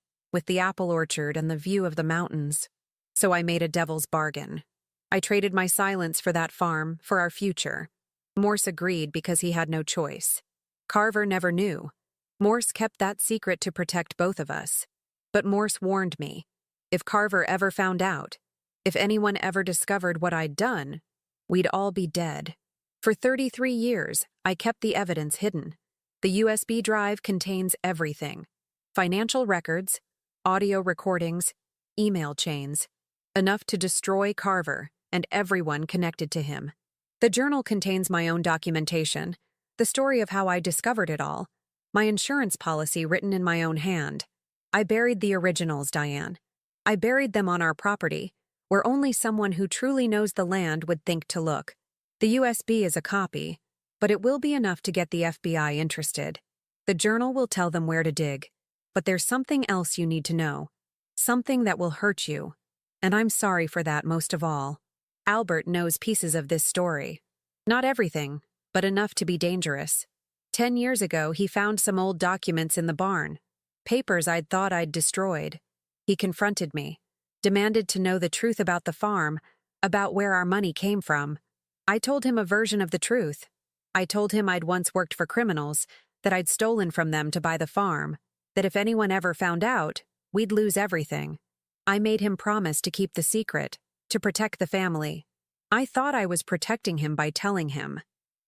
the apple orchard and the view of the mountains. So I made a devil's bargain. I traded my silence for that farm, for our future. Morse agreed because he had no choice. Carver never knew. Morse kept that secret to protect both of us. But Morse warned me. If Carver ever found out, if anyone ever discovered what I'd done, we'd all be dead. For 33 years, I kept the evidence hidden. The USB drive contains everything: financial records, audio recordings, email chains, enough to destroy Carver and everyone connected to him. The journal contains my own documentation, the story of how I discovered it all, my insurance policy written in my own hand. I buried the originals, Diane. I buried them on our property, where only someone who truly knows the land would think to look. The USB is a copy, but it will be enough to get the FBI interested. The journal will tell them where to dig. But there's something else you need to know. Something that will hurt you. And I'm sorry for that most of all. Albert knows pieces of this story. Not everything, but enough to be dangerous. 10 years ago, he found some old documents in the barn. Papers I'd thought I'd destroyed. He confronted me. Demanded to know the truth about the farm, about where our money came from. I told him a version of the truth. I told him I'd once worked for criminals, that I'd stolen from them to buy the farm, that if anyone ever found out, we'd lose everything. I made him promise to keep the secret, to protect the family. I thought I was protecting him by telling him.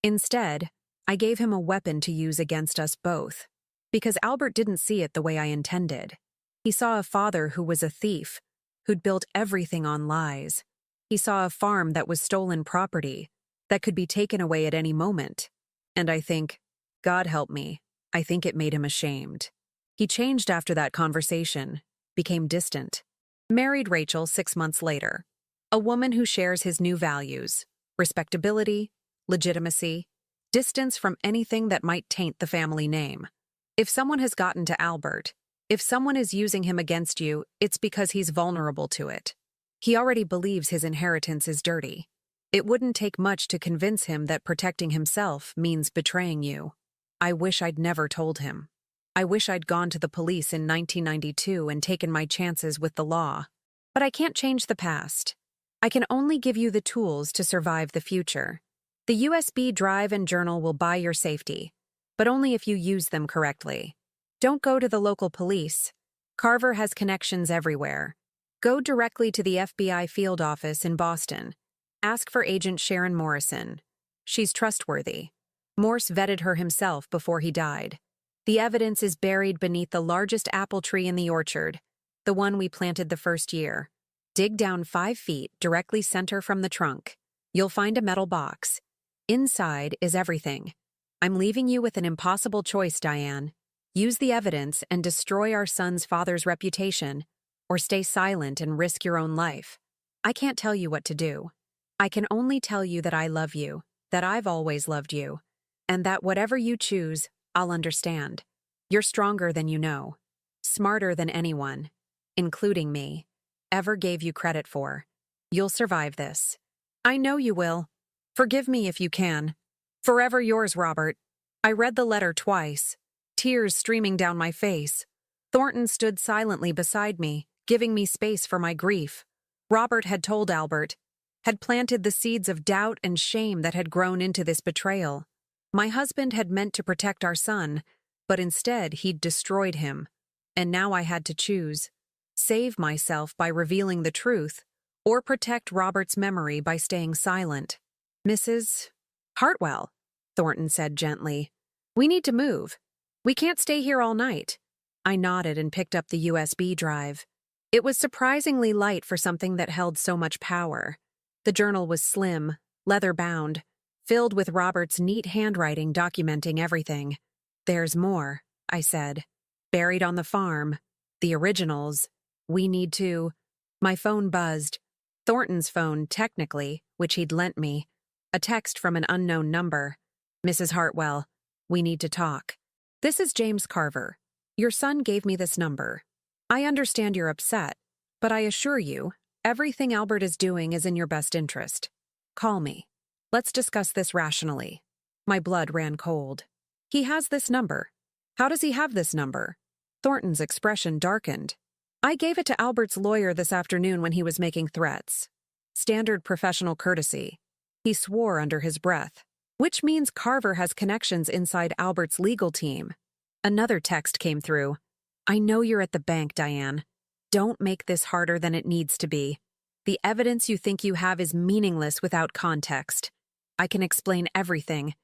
Instead, I gave him a weapon to use against us both. Because Albert didn't see it the way I intended. He saw a father who was a thief, who'd built everything on lies. He saw a farm that was stolen property, that could be taken away at any moment. And I think, God help me, I think it made him ashamed. He changed after that conversation, became distant. Married Rachel 6 months later. A woman who shares his new values: respectability, legitimacy, distance from anything that might taint the family name. If someone has gotten to Albert, if someone is using him against you, it's because he's vulnerable to it. He already believes his inheritance is dirty. It wouldn't take much to convince him that protecting himself means betraying you. I wish I'd never told him. I wish I'd gone to the police in 1992 and taken my chances with the law. But I can't change the past. I can only give you the tools to survive the future. The USB drive and journal will buy your safety, but only if you use them correctly. Don't go to the local police. Carver has connections everywhere. Go directly to the FBI field office in Boston. Ask for Agent Sharon Morrison. She's trustworthy. Morse vetted her himself before he died. The evidence is buried beneath the largest apple tree in the orchard, the one we planted the first year. Dig down 5 feet directly center from the trunk. You'll find a metal box. Inside is everything. I'm leaving you with an impossible choice, Diane. Use the evidence and destroy our son's father's reputation, or stay silent and risk your own life. I can't tell you what to do. I can only tell you that I love you, that I've always loved you, and that whatever you choose, I'll understand. You're stronger than you know. Smarter than anyone, including me, ever gave you credit for. You'll survive this. I know you will. Forgive me if you can. Forever yours, Robert. I read the letter twice, tears streaming down my face. Thornton stood silently beside me, giving me space for my grief. Robert had told Albert, had planted the seeds of doubt and shame that had grown into this betrayal. My husband had meant to protect our son, but instead he'd destroyed him. And now I had to choose. Save myself by revealing the truth, or protect Robert's memory by staying silent. Mrs. Hartwell, Thornton said gently, we need to move. We can't stay here all night. I nodded and picked up the USB drive. It was surprisingly light for something that held so much power. The journal was slim, leather-bound, filled with Robert's neat handwriting documenting everything. There's more, I said. Buried on the farm. The originals. We need to... My phone buzzed. Thornton's phone, technically, which he'd lent me. A text from an unknown number. Mrs. Hartwell, we need to talk. This is James Carver. Your son gave me this number. I understand you're upset, but I assure you, everything Albert is doing is in your best interest. Call me. Let's discuss this rationally. My blood ran cold. He has this number. How does he have this number? Thornton's expression darkened. I gave it to Albert's lawyer this afternoon when he was making threats. Standard professional courtesy. He swore under his breath. Which means Carver has connections inside Albert's legal team. Another text came through. I know you're at the bank, Diane. Don't make this harder than it needs to be. The evidence you think you have is meaningless without context. I can explain everything.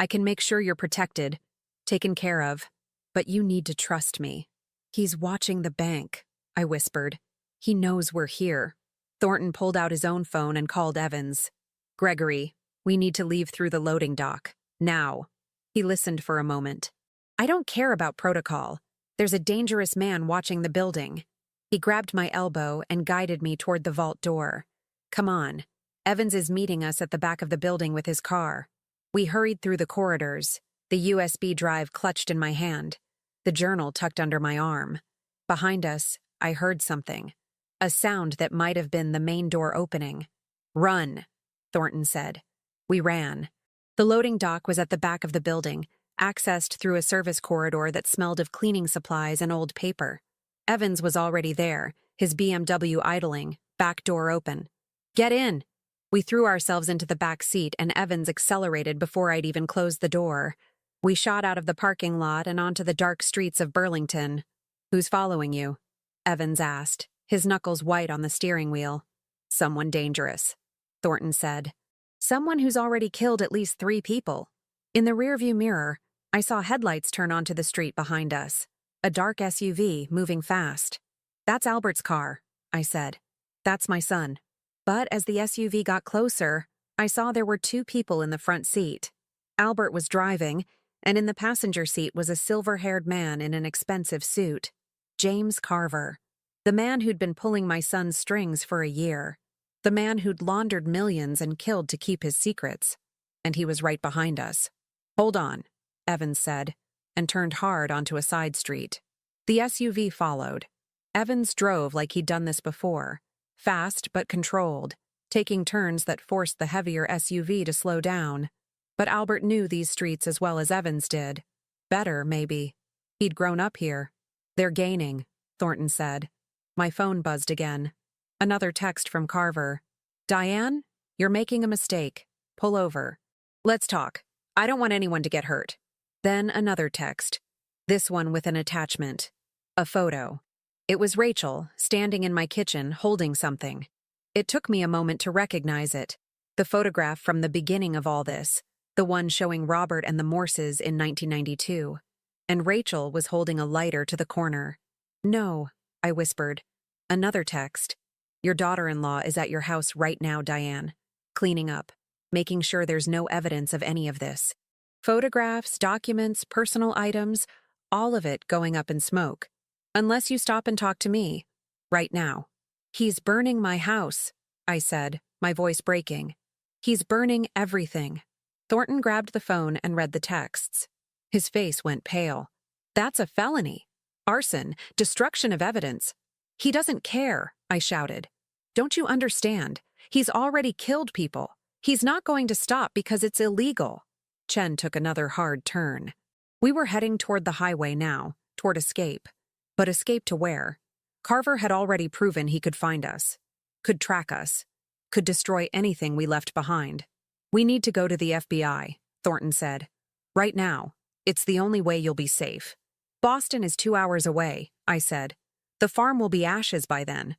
I can make sure you're protected, taken care of. But you need to trust me. He's watching the bank, I whispered. He knows we're here. Thornton pulled out his own phone and called Evans. Gregory, we need to leave through the loading dock. Now. He listened for a moment. I don't care about protocol. There's a dangerous man watching the building. He grabbed my elbow and guided me toward the vault door. Come on. Evans is meeting us at the back of the building with his car. We hurried through the corridors, the USB drive clutched in my hand, the journal tucked under my arm. Behind us, I heard something. A sound that might have been the main door opening. Run, Thornton said. We ran. The loading dock was at the back of the building, accessed through a service corridor that smelled of cleaning supplies and old paper. Evans was already there, his BMW idling, back door open. Get in! We threw ourselves into the back seat and Evans accelerated before I'd even closed the door. We shot out of the parking lot and onto the dark streets of Burlington. Who's following you? Evans asked, his knuckles white on the steering wheel. Someone dangerous, Thornton said. Someone who's already killed at least 3 people. In the rearview mirror, I saw headlights turn onto the street behind us. A dark SUV moving fast. That's Albert's car, I said. That's my son. But as the SUV got closer, I saw there were 2 people in the front seat. Albert was driving, and in the passenger seat was a silver-haired man in an expensive suit. James Carver. The man who'd been pulling my son's strings for a year. The man who'd laundered millions and killed to keep his secrets. And he was right behind us. Hold on, Evans said, and turned hard onto a side street. The SUV followed. Evans drove like he'd done this before, fast but controlled, taking turns that forced the heavier SUV to slow down. But Albert knew these streets as well as Evans did. Better, maybe. He'd grown up here. They're gaining, Thornton said. My phone buzzed again. Another text from Carver. Diane, you're making a mistake. Pull over. Let's talk. I don't want anyone to get hurt. Then another text. This one with an attachment. A photo. It was Rachel, standing in my kitchen, holding something. It took me a moment to recognize it. The photograph from the beginning of all this. The one showing Robert and the Morses in 1992. And Rachel was holding a lighter to the corner. No, I whispered. Another text. Your daughter-in-law is at your house right now, Diane. Cleaning up. Making sure there's no evidence of any of this. Photographs, documents, personal items, all of it going up in smoke. Unless you stop and talk to me. Right now. He's burning my house, I said, my voice breaking. He's burning everything. Thornton grabbed the phone and read the texts. His face went pale. That's a felony. Arson, destruction of evidence. He doesn't care, I shouted. Don't you understand? He's already killed people. He's not going to stop because it's illegal. Chen took another hard turn. We were heading toward the highway now, toward escape. But escape to where? Carver had already proven he could find us, could track us, could destroy anything we left behind. We need to go to the FBI, Thornton said. Right now. It's the only way you'll be safe. Boston is 2 hours away, I said. The farm will be ashes by then.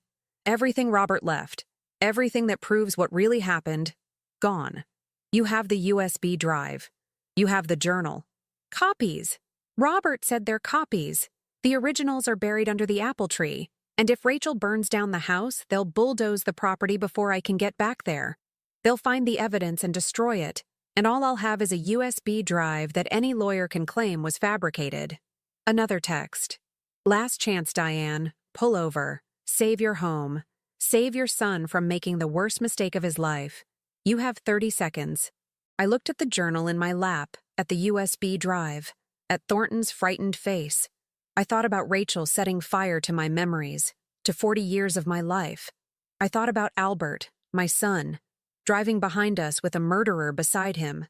Everything Robert left, everything that proves what really happened, gone. You have the USB drive. You have the journal. Copies. Robert said they're copies. The originals are buried under the apple tree, and if Rachel burns down the house, they'll bulldoze the property before I can get back there. They'll find the evidence and destroy it, and all I'll have is a USB drive that any lawyer can claim was fabricated. Another text. Last chance, Diane. Pull over. Save your home. Save your son from making the worst mistake of his life. You have 30 seconds. I looked at the journal in my lap, at the USB drive, at Thornton's frightened face. I thought about Rachel setting fire to my memories, to 40 years of my life. I thought about Albert, my son, driving behind us with a murderer beside him.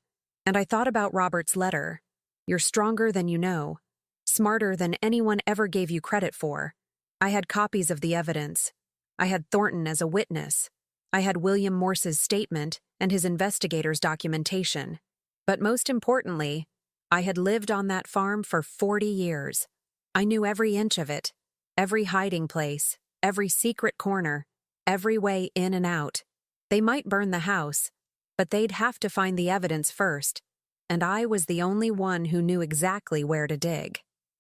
And I thought about Robert's letter. You're stronger than you know, smarter than anyone ever gave you credit for. I had copies of the evidence. I had Thornton as a witness. I had William Morse's statement and his investigators' documentation. But most importantly, I had lived on that farm for 40 years. I knew every inch of it, every hiding place, every secret corner, every way in and out. They might burn the house, but they'd have to find the evidence first, and I was the only one who knew exactly where to dig.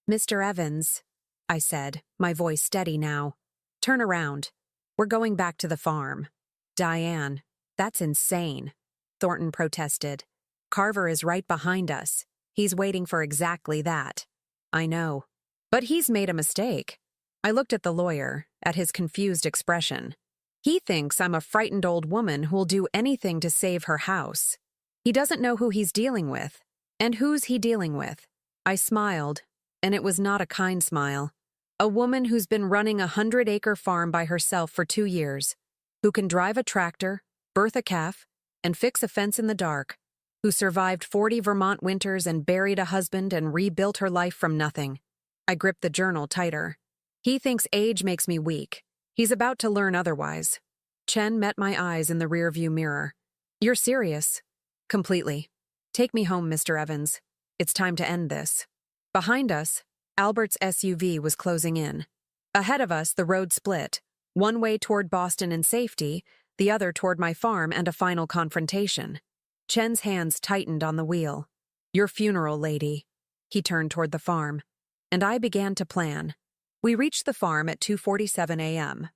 Mr. Evans, I said, my voice steady now. Turn around. We're going back to the farm. Diane, that's insane, Thornton protested. Carver is right behind us. He's waiting for exactly that. I know. But he's made a mistake. I looked at the lawyer, at his confused expression. He thinks I'm a frightened old woman who'll do anything to save her house. He doesn't know who he's dealing with. And who's he dealing with? I smiled, and it was not a kind smile. A woman who's been running a 100-acre farm by herself for 2 years, who can drive a tractor, birth a calf, and fix a fence in the dark, who survived 40 Vermont winters and buried a husband and rebuilt her life from nothing. I gripped the journal tighter. He thinks age makes me weak. He's about to learn otherwise. Chen met my eyes in the rearview mirror. You're serious? Completely. Take me home, Mr. Evans. It's time to end this. Behind us, Albert's SUV was closing in. Ahead of us, the road split, one way toward Boston and safety, the other toward my farm and a final confrontation. Chen's hands tightened on the wheel. Your funeral, lady. He turned toward the farm. And I began to plan. We reached the farm at 2:47 a.m.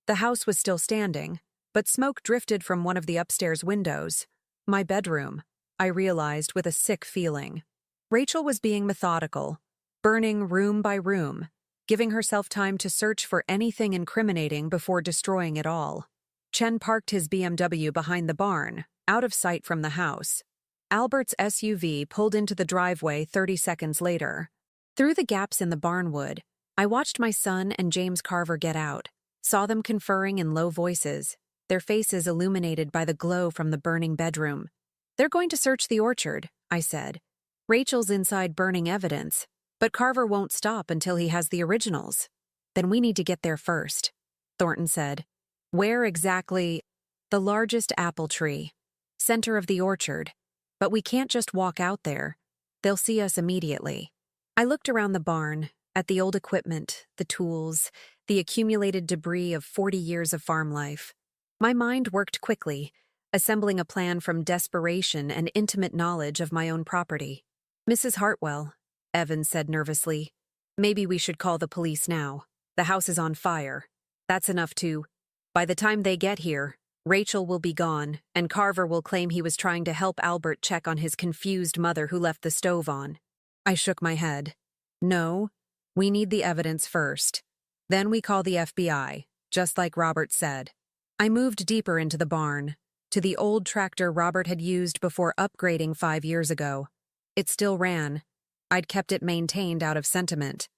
The house was still standing, but smoke drifted from one of the upstairs windows. My bedroom, I realized with a sick feeling. Rachel was being methodical, burning room by room, giving herself time to search for anything incriminating before destroying it all. Chen parked his BMW behind the barn, out of sight from the house. Albert's SUV pulled into the driveway 30 seconds later. Through the gaps in the barnwood, I watched my son and James Carver get out, saw them conferring in low voices, their faces illuminated by the glow from the burning bedroom. They're going to search the orchard, I said. Rachel's inside burning evidence, but Carver won't stop until he has the originals. Then we need to get there first, Thornton said. Where exactly? The largest apple tree, center of the orchard. But we can't just walk out there. They'll see us immediately. I looked around the barn, at the old equipment, the tools, the accumulated debris of 40 years of farm life. My mind worked quickly, assembling a plan from desperation and intimate knowledge of my own property. Mrs. Hartwell, Evans said nervously, maybe we should call the police now. The house is on fire. That's enough to... By the time they get here, Rachel will be gone, and Carver will claim he was trying to help Albert check on his confused mother who left the stove on. I shook my head. No, we need the evidence first. Then we call the FBI, just like Robert said. I moved deeper into the barn, to the old tractor Robert had used before upgrading 5 years ago. It still ran. I'd kept it maintained out of sentiment.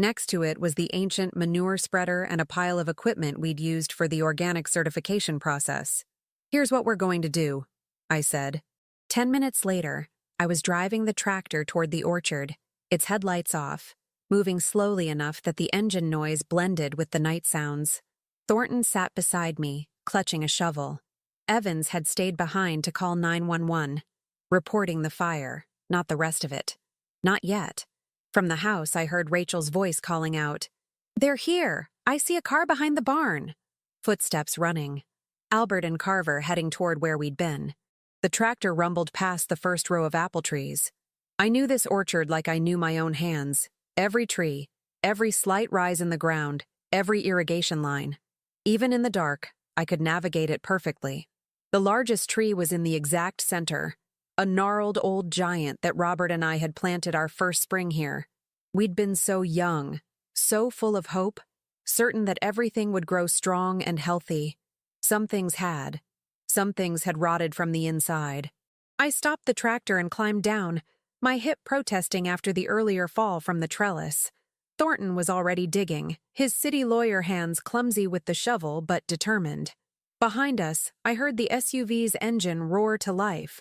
Next to it was the ancient manure spreader and a pile of equipment we'd used for the organic certification process. "Here's what we're going to do," I said. 10 minutes later, I was driving the tractor toward the orchard, its headlights off, moving slowly enough that the engine noise blended with the night sounds. Thornton sat beside me, clutching a shovel. Evans had stayed behind to call 911, reporting the fire, not the rest of it. Not yet. From the house, I heard Rachel's voice calling out, "They're here! I see a car behind the barn!" Footsteps running. Albert and Carver heading toward where we'd been. The tractor rumbled past the first row of apple trees. I knew this orchard like I knew my own hands. Every tree, every slight rise in the ground, every irrigation line. Even in the dark, I could navigate it perfectly. The largest tree was in the exact center, a gnarled old giant that Robert and I had planted our first spring here. We'd been so young, so full of hope, certain that everything would grow strong and healthy. Some things had. Some things had rotted from the inside. I stopped the tractor and climbed down, my hip protesting after the earlier fall from the trellis. Thornton was already digging, his city lawyer hands clumsy with the shovel but determined. Behind us, I heard the SUV's engine roar to life.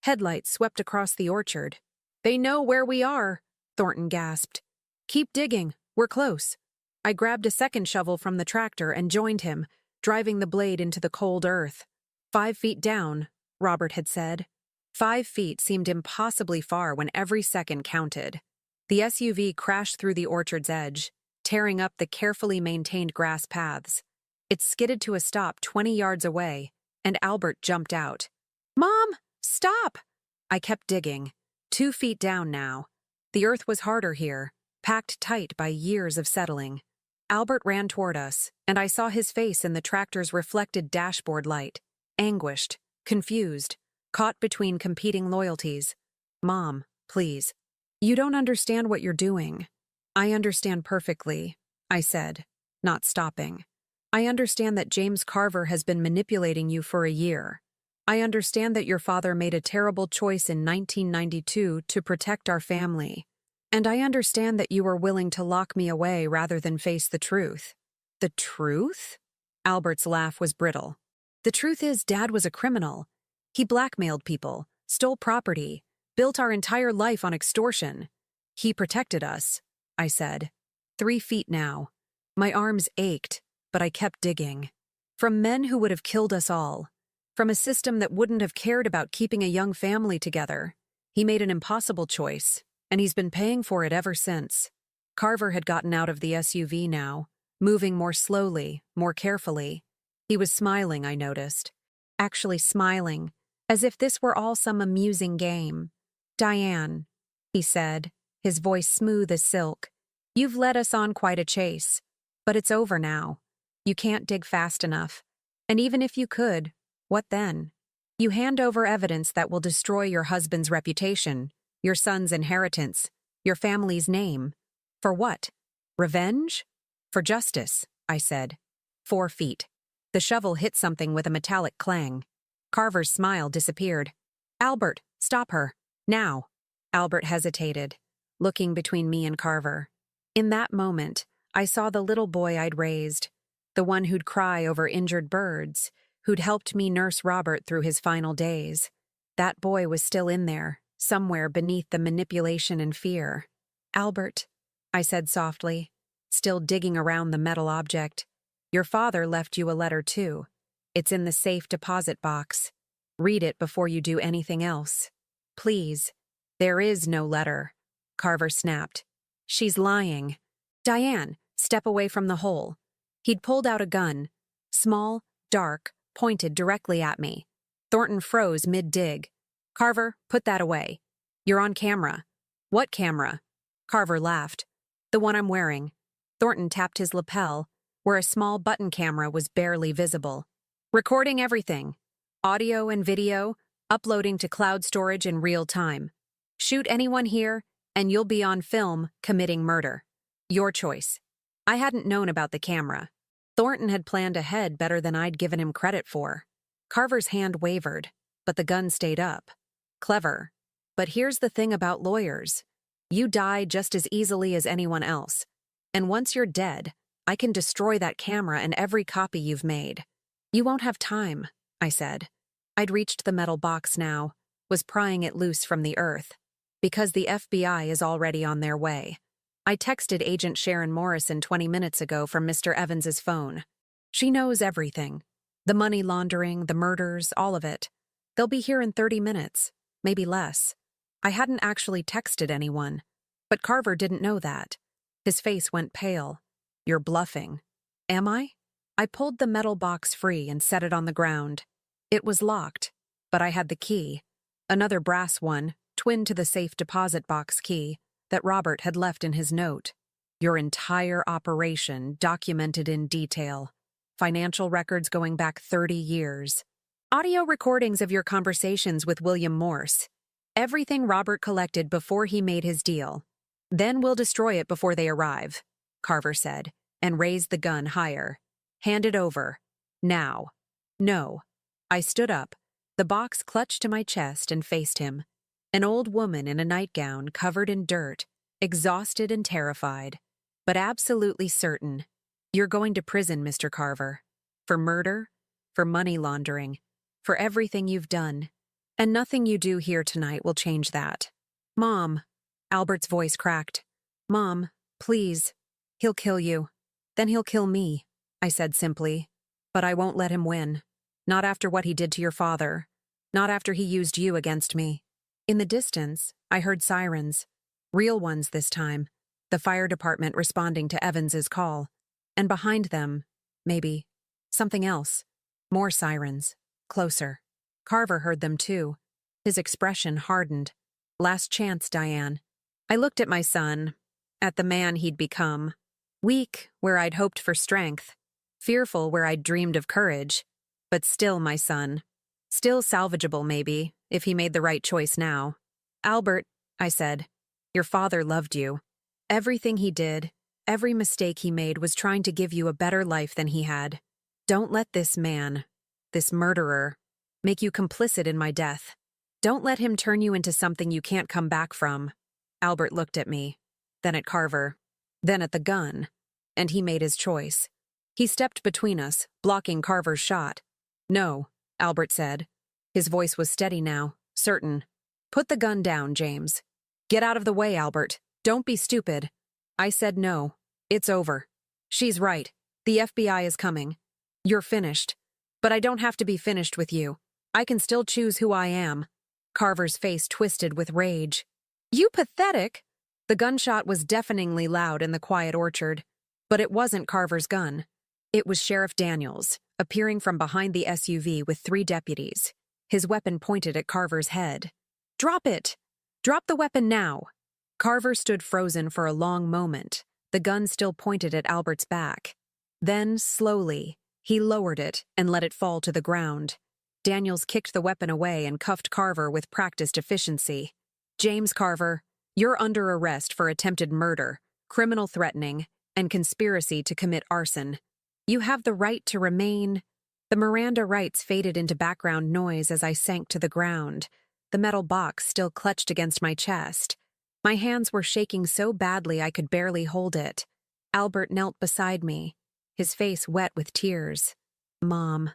Headlights swept across the orchard. "They know where we are," Thornton gasped. "Keep digging, we're close." I grabbed a second shovel from the tractor and joined him, driving the blade into the cold earth. 5 feet down, Robert had said. 5 feet seemed impossibly far when every second counted. The SUV crashed through the orchard's edge, tearing up the carefully maintained grass paths. It skidded to a stop 20 yards away, and Albert jumped out. "Mom, stop!" I kept digging, 2 feet down now. The earth was harder here, packed tight by years of settling. Albert ran toward us, and I saw his face in the tractor's reflected dashboard light, anguished, confused, caught between competing loyalties. "Mom, please. You don't understand what you're doing." "I understand perfectly," I said, not stopping. "I understand that James Carver has been manipulating you for a year. I understand that your father made a terrible choice in 1992 to protect our family. And I understand that you were willing to lock me away rather than face the truth." "The truth?" Albert's laugh was brittle. "The truth is, Dad was a criminal. He blackmailed people, stole property, built our entire life on extortion. He protected us," I said. 3 feet now. My arms ached, but I kept digging. From men who would have killed us all. From a system that wouldn't have cared about keeping a young family together. He made an impossible choice, and he's been paying for it ever since. Carver had gotten out of the SUV now, moving more slowly, more carefully. He was smiling, I noticed. Actually smiling, as if this were all some amusing game. "Diane," he said, his voice smooth as silk, "you've led us on quite a chase. But it's over now. You can't dig fast enough. And even if you could, what then? You hand over evidence that will destroy your husband's reputation, your son's inheritance, your family's name. For what? Revenge? For justice," I said. 4 feet. The shovel hit something with a metallic clang. Carver's smile disappeared. "Albert, stop her. Now." Albert hesitated, looking between me and Carver. In that moment, I saw the little boy I'd raised, the one who'd cry over injured birds, who'd helped me nurse Robert through his final days. That boy was still in there, somewhere beneath the manipulation and fear. "Albert," I said softly, still digging around the metal object, "your father left you a letter too. It's in the safe deposit box. Read it before you do anything else. Please." "There is no letter," Carver snapped. "She's lying." "Diane, step away from the hole." He'd pulled out a gun, small, dark, pointed directly at me. Thornton froze mid-dig. "Carver, put that away. You're on camera." "What camera?" Carver laughed. "The one I'm wearing." Thornton tapped his lapel, where a small button camera was barely visible. "Recording everything. Audio and video, uploading to cloud storage in real time. Shoot anyone here, and you'll be on film committing murder. Your choice." I hadn't known about the camera. Thornton had planned ahead better than I'd given him credit for. Carver's hand wavered, but the gun stayed up. Clever. But here's the thing about lawyers. You die just as easily as anyone else. And once you're dead, I can destroy that camera and every copy you've made. You won't have time, I said. I'd reached the metal box now, was prying it loose from the earth. Because the FBI is already on their way. I texted Agent Sharon Morrison 20 minutes ago from Mr. Evans's phone. She knows everything. The money laundering, the murders, all of it. They'll be here in 30 minutes, maybe less. I hadn't actually texted anyone, but Carver didn't know that. His face went pale. You're bluffing. Am I? I pulled the metal box free and set it on the ground. It was locked, but I had the key. Another brass one, twin to the safe deposit box key that Robert had left in his note. Your entire operation documented in detail. Financial records going back 30 years. Audio recordings of your conversations with William Morse. Everything Robert collected before he made his deal. Then we'll destroy it before they arrive, Carver said, and raised the gun higher. Hand it over. Now. No. I stood up, the box clutched to my chest and faced him. An old woman in a nightgown covered in dirt, exhausted and terrified, but absolutely certain. You're going to prison, Mr. Carver. For murder, for money laundering, for everything you've done. And nothing you do here tonight will change that. Mom, Albert's voice cracked. Mom, please. He'll kill you. Then he'll kill me, I said simply. But I won't let him win. Not after what he did to your father. Not after he used you against me. In the distance, I heard sirens. Real ones this time. The fire department responding to Evans's call. And behind them, maybe, something else. More sirens. Closer. Carver heard them too. His expression hardened. Last chance, Diane. I looked at my son, at the man he'd become. Weak where I'd hoped for strength. Fearful where I'd dreamed of courage. But still my son. Still salvageable, maybe, if he made the right choice now. Albert, I said, your father loved you. Everything he did, every mistake he made was trying to give you a better life than he had. Don't let this man, this murderer, make you complicit in my death. Don't let him turn you into something you can't come back from. Albert looked at me, then at Carver, then at the gun, and he made his choice. He stepped between us, blocking Carver's shot. No, Albert said. His voice was steady now, certain. Put the gun down, James. Get out of the way, Albert. Don't be stupid. I said no. It's over. She's right. The FBI is coming. You're finished. But I don't have to be finished with you. I can still choose who I am. Carver's face twisted with rage. You pathetic! The gunshot was deafeningly loud in the quiet orchard. But it wasn't Carver's gun. It was Sheriff Daniels, appearing from behind the SUV with 3 deputies. His weapon pointed at Carver's head. Drop it! Drop the weapon now! Carver stood frozen for a long moment, the gun still pointed at Albert's back. Then, slowly, he lowered it and let it fall to the ground. Daniels kicked the weapon away and cuffed Carver with practiced efficiency. James Carver, you're under arrest for attempted murder, criminal threatening, and conspiracy to commit arson. You have the right to remain. The Miranda rights faded into background noise as I sank to the ground, the metal box still clutched against my chest. My hands were shaking so badly I could barely hold it. Albert knelt beside me, his face wet with tears. Mom,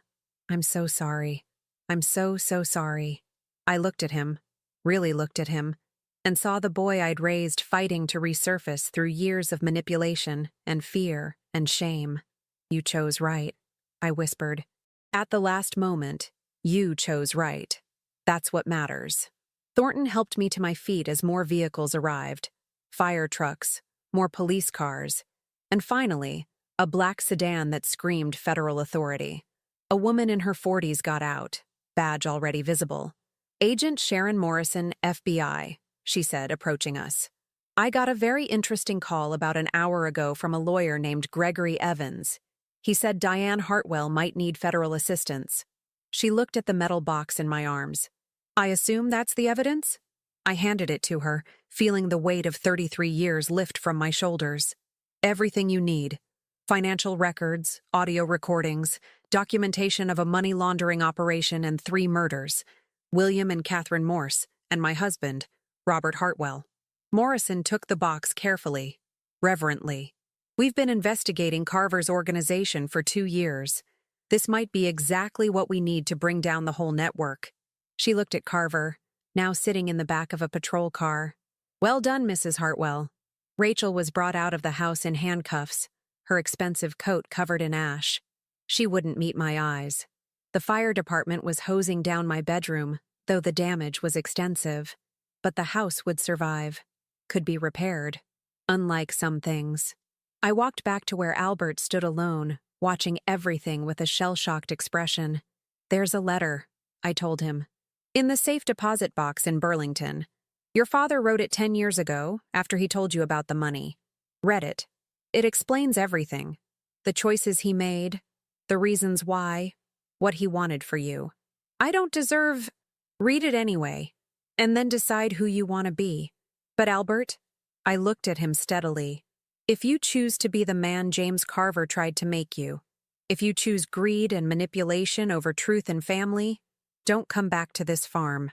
I'm so sorry. I'm so sorry. I looked at him, really looked at him, and saw the boy I'd raised fighting to resurface through years of manipulation and fear and shame. You chose right, I whispered. At the last moment, you chose right. That's what matters. Thornton helped me to my feet as more vehicles arrived. Fire trucks, more police cars, and finally, a black sedan that screamed federal authority. A woman in her 40s got out, badge already visible. Agent Sharon Morrison, FBI, she said, approaching us. I got a very interesting call about an hour ago from a lawyer named Gregory Evans. He said Diane Hartwell might need federal assistance. She looked at the metal box in my arms. I assume that's the evidence? I handed it to her, feeling the weight of 33 years lift from my shoulders. Everything you need. Financial records, audio recordings, documentation of a money laundering operation and 3 murders. William and Catherine Morse, and my husband, Robert Hartwell. Morrison took the box carefully, reverently. We've been investigating Carver's organization for 2 years. This might be exactly what we need to bring down the whole network." She looked at Carver, now sitting in the back of a patrol car. "Well done, Mrs. Hartwell." Rachel was brought out of the house in handcuffs, her expensive coat covered in ash. She wouldn't meet my eyes. The fire department was hosing down my bedroom, though the damage was extensive. But the house would survive, could be repaired, unlike some things. I walked back to where Albert stood alone, watching everything with a shell-shocked expression. "There's a letter," I told him. "In the safe deposit box in Burlington. Your father wrote it 10 years ago, after he told you about the money. Read it. It explains everything. The choices he made, the reasons why, what he wanted for you. I don't deserve— Read it anyway, and then decide who you want to be. But Albert," I looked at him steadily, "if you choose to be the man James Carver tried to make you, if you choose greed and manipulation over truth and family, don't come back to this farm.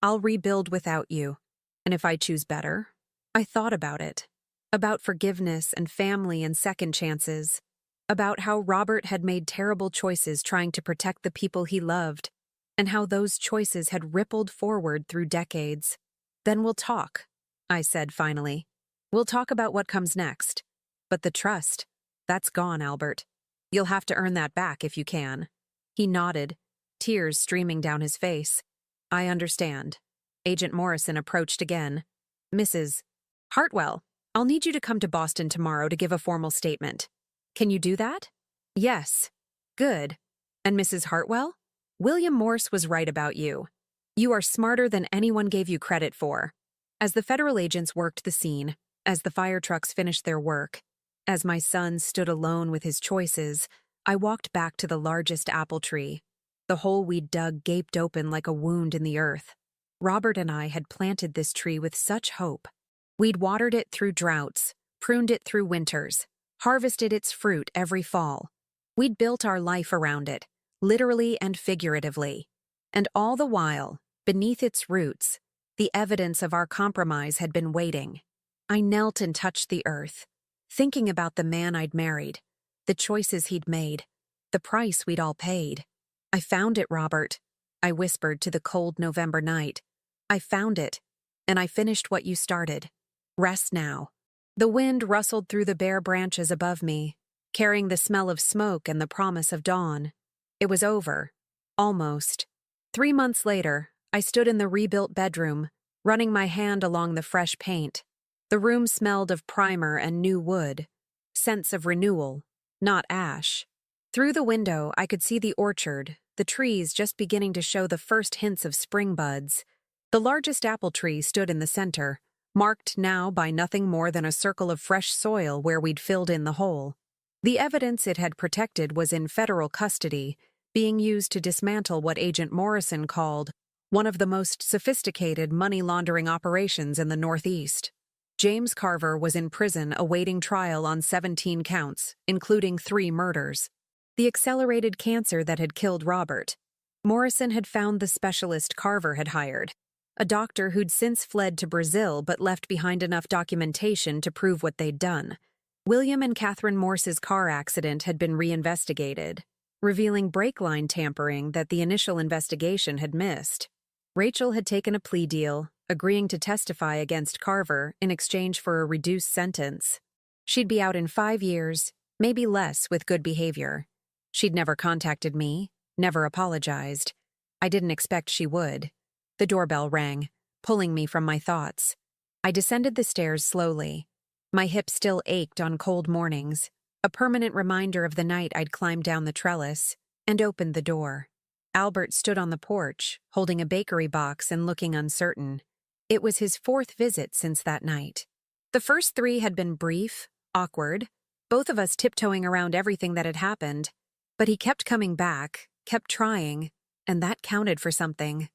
I'll rebuild without you. And if I choose better?" I thought about it. About forgiveness and family and second chances. About how Robert had made terrible choices trying to protect the people he loved, and how those choices had rippled forward through decades. "Then we'll talk," I said finally. "We'll talk about what comes next. But the trust, that's gone, Albert. You'll have to earn that back if you can." He nodded, tears streaming down his face. "I understand." Agent Morrison approached again. "Mrs. Hartwell, I'll need you to come to Boston tomorrow to give a formal statement. Can you do that?" "Yes." "Good. And Mrs. Hartwell? William Morse was right about you. You are smarter than anyone gave you credit for." As the federal agents worked the scene, as the fire trucks finished their work, as my son stood alone with his choices, I walked back to the largest apple tree. The hole we'd dug gaped open like a wound in the earth. Robert and I had planted this tree with such hope. We'd watered it through droughts, pruned it through winters, harvested its fruit every fall. We'd built our life around it, literally and figuratively. And all the while, beneath its roots, the evidence of our compromise had been waiting. I knelt and touched the earth, thinking about the man I'd married, the choices he'd made, the price we'd all paid. "I found it, Robert," I whispered to the cold November night. "I found it, and I finished what you started. Rest now." The wind rustled through the bare branches above me, carrying the smell of smoke and the promise of dawn. It was over. Almost. 3 months later, I stood in the rebuilt bedroom, running my hand along the fresh paint. The room smelled of primer and new wood, scents of renewal, not ash. Through the window, I could see the orchard, the trees just beginning to show the first hints of spring buds. The largest apple tree stood in the center, marked now by nothing more than a circle of fresh soil where we'd filled in the hole. The evidence it had protected was in federal custody, being used to dismantle what Agent Morrison called one of the most sophisticated money laundering operations in the Northeast. James Carver was in prison awaiting trial on 17 counts, including 3 murders. The accelerated cancer that had killed Robert. Morrison had found the specialist Carver had hired, a doctor who'd since fled to Brazil but left behind enough documentation to prove what they'd done. William and Catherine Morse's car accident had been reinvestigated, revealing brake line tampering that the initial investigation had missed. Rachel had taken a plea deal, agreeing to testify against Carver in exchange for a reduced sentence. She'd be out in 5 years, maybe less with good behavior. She'd never contacted me, never apologized. I didn't expect she would. The doorbell rang, pulling me from my thoughts. I descended the stairs slowly. My hip still ached on cold mornings, a permanent reminder of the night I'd climbed down the trellis, and opened the door. Albert stood on the porch, holding a bakery box and looking uncertain. It was his 4th visit since that night. The first 3 had been brief, awkward, both of us tiptoeing around everything that had happened. But he kept coming back, kept trying, and that counted for something.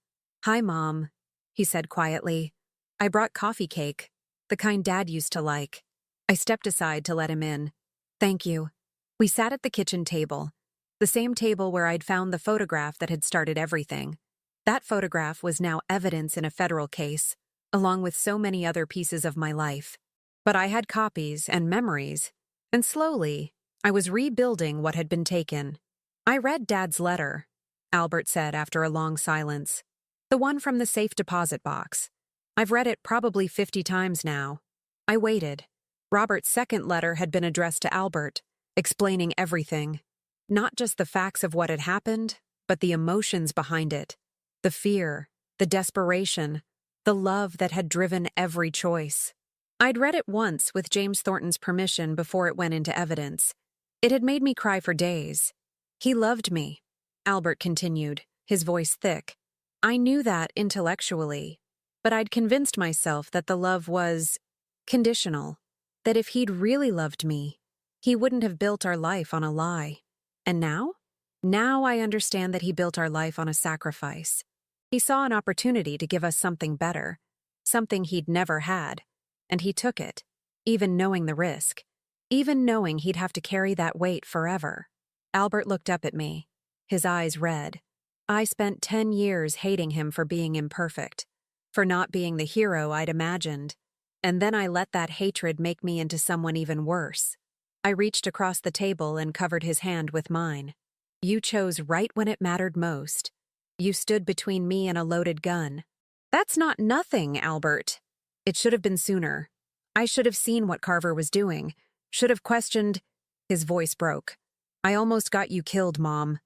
"Hi, Mom," he said quietly. "I brought coffee cake, the kind Dad used to like." I stepped aside to let him in. "Thank you." We sat at the kitchen table, the same table where I'd found the photograph that had started everything. That photograph was now evidence in a federal case, along with so many other pieces of my life. But I had copies and memories, And slowly, I was rebuilding what had been taken. I read Dad's letter, Albert said after a long silence. The one from the safe deposit box. I've read it probably 50 times now. I waited. Robert's second letter had been addressed to Albert, explaining everything. Not just the facts of what had happened, but the emotions behind it. The fear, the desperation, the love that had driven every choice. I'd read it once with James Thornton's permission before it went into evidence. It had made me cry for days. He loved me, Albert continued, his voice thick. I knew that intellectually, but I'd convinced myself that the love was conditional, that if he'd really loved me, he wouldn't have built our life on a lie. And now? Now I understand that he built our life on a sacrifice. He saw an opportunity to give us something better, something he'd never had, and he took it, even knowing the risk, even knowing he'd have to carry that weight forever. Albert looked up at me, his eyes red. I spent 10 years hating him for being imperfect, for not being the hero I'd imagined, and then I let that hatred make me into someone even worse. I reached across the table and covered his hand with mine. You chose right when it mattered most. You stood between me and a loaded gun. That's not nothing, Albert. It should have been sooner. I should have seen what Carver was doing, should have questioned. His voice broke. I almost got you killed, Mom.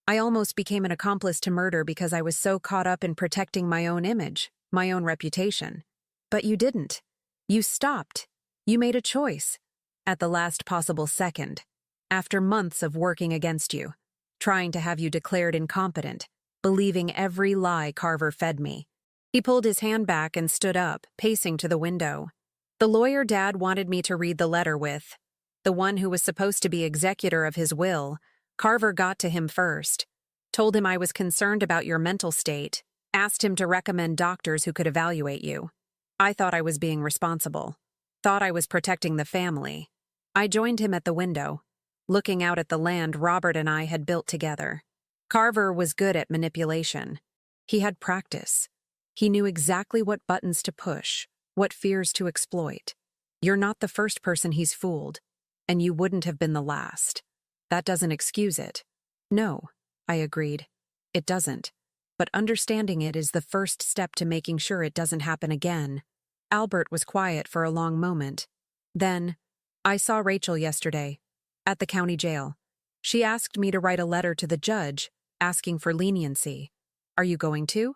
I almost became an accomplice to murder because I was so caught up in protecting my own image, my own reputation. But you didn't. You stopped. You made a choice. At the last possible second. After months of working against you. Trying to have you declared incompetent. Believing every lie Carver fed me. He pulled his hand back and stood up, pacing to the window. The lawyer Dad wanted me to read the letter with. The one who was supposed to be executor of his will. Carver got to him first. Told him I was concerned about your mental state. Asked him to recommend doctors who could evaluate you. I thought I was being responsible. Thought I was protecting the family. I joined him at the window, looking out at the land Robert and I had built together. Carver was good at manipulation. He had practice. He knew exactly what buttons to push, what fears to exploit. You're not the first person he's fooled, and you wouldn't have been the last. That doesn't excuse it. No, I agreed. It doesn't. But understanding it is the first step to making sure it doesn't happen again. Albert was quiet for a long moment. Then, I saw Rachel yesterday, at the county jail. She asked me to write a letter to the judge, asking for leniency. Are you going to?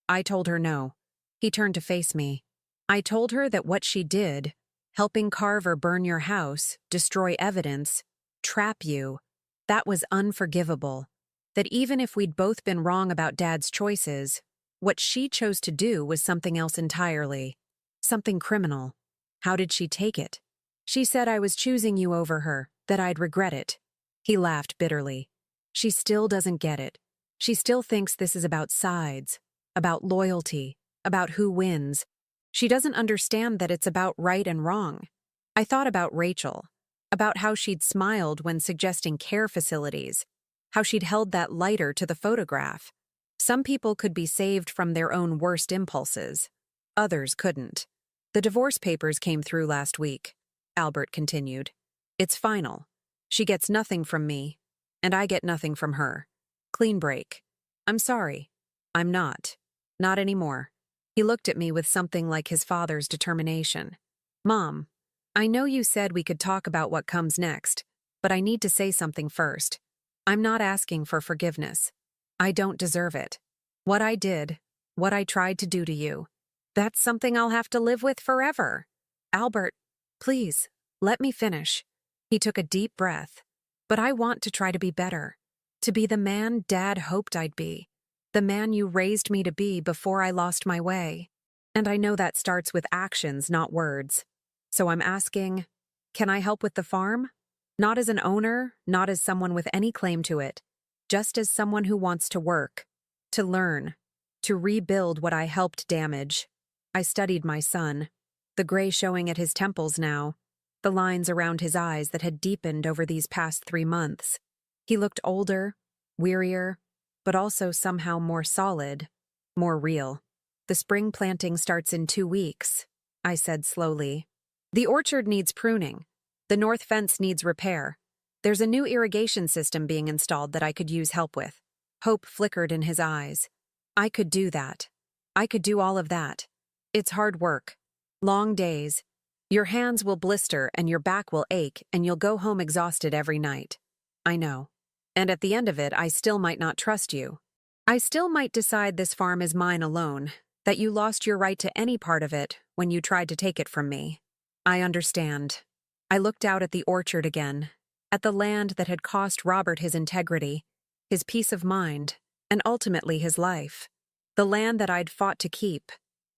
I told her no. He turned to face me. I told her that what she did, helping Carver burn your house, destroy evidence, trap you, that was unforgivable. That even if we'd both been wrong about Dad's choices, what she chose to do was something else entirely. Something criminal. How did she take it? She said I was choosing you over her, that I'd regret it. He laughed bitterly. She still doesn't get it. She still thinks this is about sides, about loyalty, about who wins. She doesn't understand that it's about right and wrong. I thought about Rachel, about how she'd smiled when suggesting care facilities, how she'd held that lighter to the photograph. Some people could be saved from their own worst impulses. Others couldn't. The divorce papers came through last week, Albert continued. It's final. She gets nothing from me, and I get nothing from her. Clean break. I'm sorry. I'm not. Not anymore. He looked at me with something like his father's determination. Mom, I know you said we could talk about what comes next, but I need to say something first. I'm not asking for forgiveness. I don't deserve it. What I did, what I tried to do to you, that's something I'll have to live with forever. Albert, please, let me finish. He took a deep breath. But I want to try to be better. To be the man Dad hoped I'd be. The man you raised me to be before I lost my way. And I know that starts with actions, not words. So I'm asking, can I help with the farm? Not as an owner, not as someone with any claim to it. Just as someone who wants to work, to learn, to rebuild what I helped damage. I studied my son, the gray showing at his temples now, the lines around his eyes that had deepened over these past 3 months. He looked older, wearier, but also somehow more solid, more real. The spring planting starts in 2 weeks, I said slowly. The orchard needs pruning. The north fence needs repair. There's a new irrigation system being installed that I could use help with. Hope flickered in his eyes. I could do that. I could do all of that. It's hard work. Long days. Your hands will blister and your back will ache and you'll go home exhausted every night. I know. And at the end of it, I still might not trust you. I still might decide this farm is mine alone, that you lost your right to any part of it when you tried to take it from me. I understand. I looked out at the orchard again, at the land that had cost Robert his integrity, his peace of mind, and ultimately his life. The land that I'd fought to keep,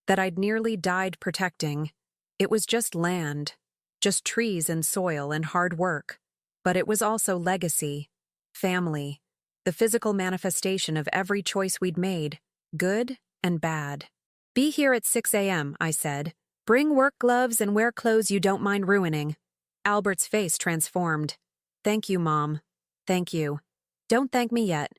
that I'd nearly died protecting. It was just land, just trees and soil and hard work. But it was also legacy, family, the physical manifestation of every choice we'd made, good and bad. Be here at 6 a.m., I said. Bring work gloves and wear clothes you don't mind ruining. Albert's face transformed. Thank you, Mom. Thank you. Don't thank me yet.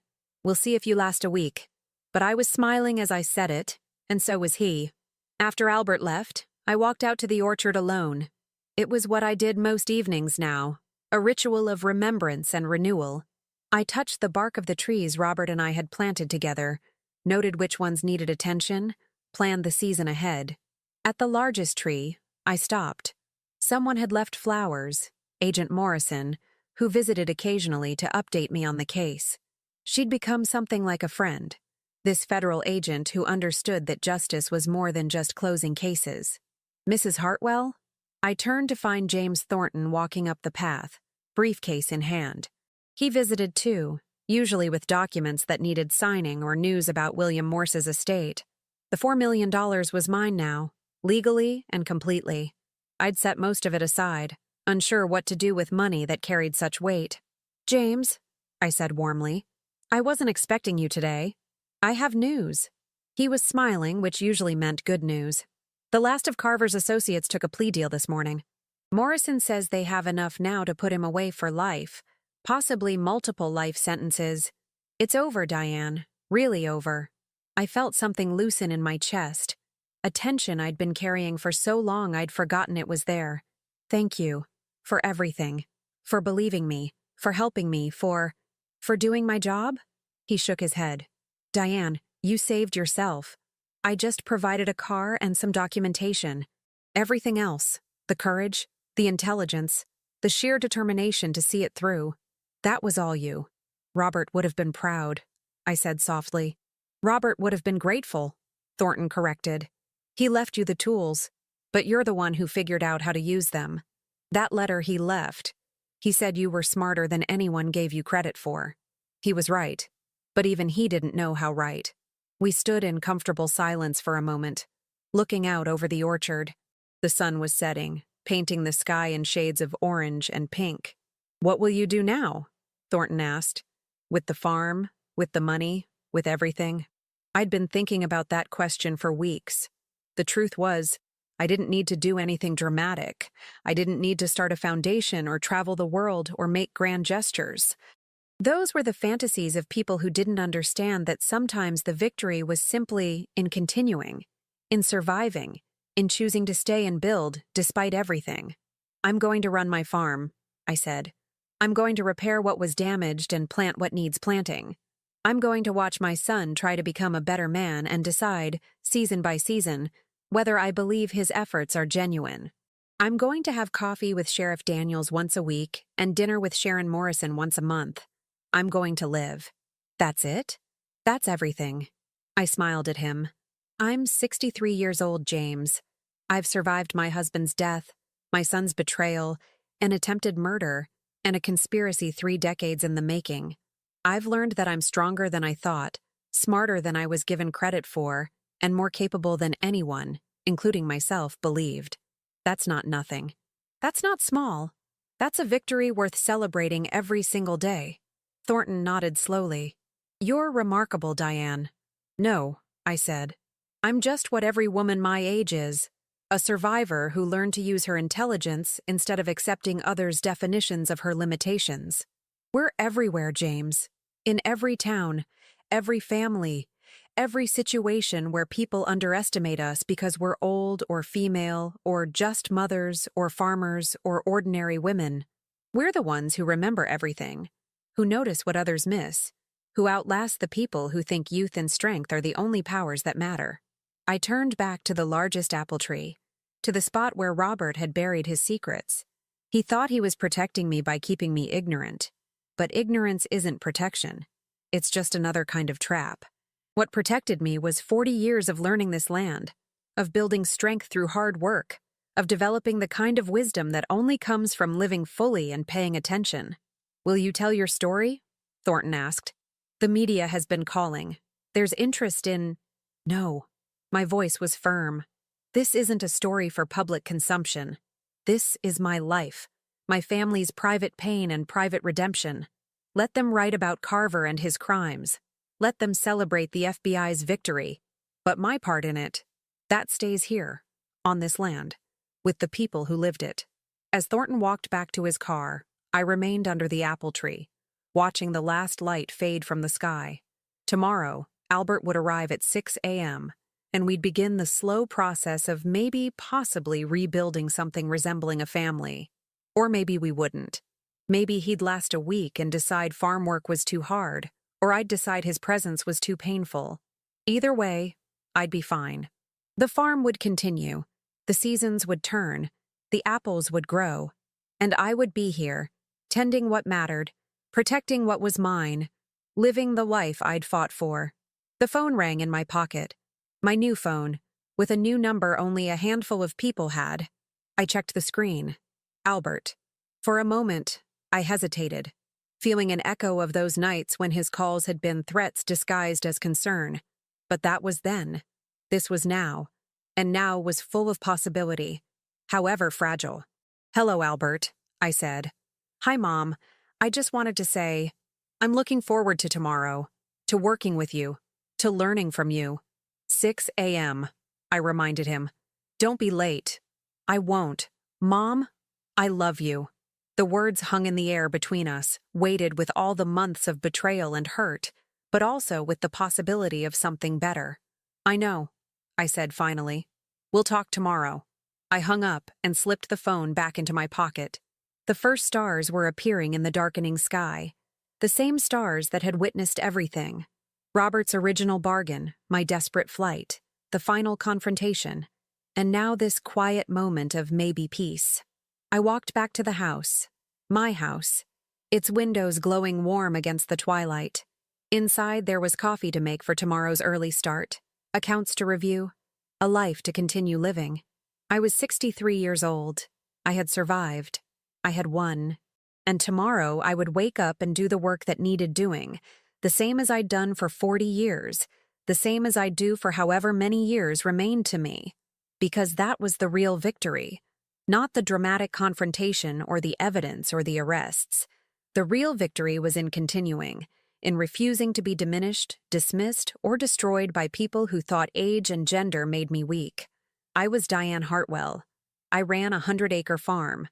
We'll see if you last a week. But I was smiling as I said it, and so was he. After Albert left, I walked out to the orchard alone. It was what I did most evenings now, a ritual of remembrance and renewal. I touched the bark of the trees Robert and I had planted together, noted which ones needed attention, planned the season ahead. At the largest tree, I stopped. Someone had left flowers, Agent Morrison, who visited occasionally to update me on the case. She'd become something like a friend, this federal agent who understood that justice was more than just closing cases. Mrs. Hartwell? I turned to find James Thornton walking up the path, briefcase in hand. He visited too, usually with documents that needed signing or news about William Morse's estate. The $4 million was mine now, legally and completely. I'd set most of it aside, unsure what to do with money that carried such weight. James, I said warmly, I wasn't expecting you today. I have news. He was smiling, which usually meant good news. The last of Carver's associates took a plea deal this morning. Morrison says they have enough now to put him away for life, possibly multiple life sentences. It's over, Diane. Really over. I felt something loosen in my chest, a tension I'd been carrying for so long I'd forgotten it was there. Thank you. For everything. For believing me. For helping me. For doing my job? He shook his head. Diane, you saved yourself. I just provided a car and some documentation. Everything else, the courage, the intelligence, the sheer determination to see it through, that was all you. Robert would have been proud, I said softly. Robert would have been grateful, Thornton corrected. He left you the tools, but you're the one who figured out how to use them. That letter he left, he said you were smarter than anyone gave you credit for. He was right, but even he didn't know how right. We stood in comfortable silence for a moment, looking out over the orchard. The sun was setting, painting the sky in shades of orange and pink. What will you do now? Thornton asked. With the farm, with the money, with everything? I'd been thinking about that question for weeks. The truth was, I didn't need to do anything dramatic. I didn't need to start a foundation or travel the world or make grand gestures. Those were the fantasies of people who didn't understand that sometimes the victory was simply in continuing, in surviving, in choosing to stay and build despite everything. I'm going to run my farm, I said. I'm going to repair what was damaged and plant what needs planting. I'm going to watch my son try to become a better man and decide, season by season, whether I believe his efforts are genuine. I'm going to have coffee with Sheriff Daniels once a week and dinner with Sharon Morrison once a month. I'm going to live. That's it? That's everything. I smiled at him. I'm 63 years old, James. I've survived my husband's death, my son's betrayal, an attempted murder, and a conspiracy 3 decades in the making. I've learned that I'm stronger than I thought, smarter than I was given credit for, and more capable than anyone, including myself, believed. That's not nothing. That's not small. That's a victory worth celebrating every single day. Thornton nodded slowly. You're remarkable, Diane. No, I said. I'm just what every woman my age is. A survivor who learned to use her intelligence instead of accepting others' definitions of her limitations. We're everywhere, James. In every town, every family, every situation where people underestimate us because we're old or female or just mothers or farmers or ordinary women. We're the ones who remember everything, who notice what others miss, who outlast the people who think youth and strength are the only powers that matter. I turned back to the largest apple tree, to the spot where Robert had buried his secrets. He thought he was protecting me by keeping me ignorant. But ignorance isn't protection. It's just another kind of trap. What protected me was 40 years of learning this land, of building strength through hard work, of developing the kind of wisdom that only comes from living fully and paying attention. "Will you tell your story?" Thornton asked. "The media has been calling. There's interest in—" "No." My voice was firm. "This isn't a story for public consumption. This is my life, my family's private pain and private redemption. Let them write about Carver and his crimes. Let them celebrate the FBI's victory. But my part in it, that stays here, on this land, with the people who lived it." As Thornton walked back to his car, I remained under the apple tree, watching the last light fade from the sky. Tomorrow, Albert would arrive at 6 a.m., and we'd begin the slow process of possibly rebuilding something resembling a family. Or maybe we wouldn't. Maybe he'd last a week and decide farm work was too hard, or I'd decide his presence was too painful. Either way, I'd be fine. The farm would continue, the seasons would turn, the apples would grow, and I would be here, tending what mattered, protecting what was mine, living the life I'd fought for. The phone rang in my pocket. My new phone, with a new number only a handful of people had. I checked the screen. Albert. For a moment, I hesitated, feeling an echo of those nights when his calls had been threats disguised as concern. But that was then. This was now. And now was full of possibility, however fragile. "Hello, Albert," I said. "Hi, Mom. I just wanted to say, I'm looking forward to tomorrow, to working with you, to learning from you." 6 a.m., I reminded him. "Don't be late." "I won't. Mom, I love you." The words hung in the air between us, weighted with all the months of betrayal and hurt, but also with the possibility of something better. "I know," I said finally. "We'll talk tomorrow." I hung up and slipped the phone back into my pocket. The first stars were appearing in the darkening sky, the same stars that had witnessed everything. Robert's original bargain, my desperate flight, the final confrontation, and now this quiet moment of maybe peace. I walked back to the house, my house, its windows glowing warm against the twilight. Inside there was coffee to make for tomorrow's early start, accounts to review, a life to continue living. I was 63 years old. I had survived. I had won. And tomorrow I would wake up and do the work that needed doing, the same as I'd done for 40 years, the same as I'd do for however many years remained to me. Because that was the real victory, not the dramatic confrontation or the evidence or the arrests. The real victory was in continuing, in refusing to be diminished, dismissed, or destroyed by people who thought age and gender made me weak. I was Diane Hartwell. I ran a 100-acre farm.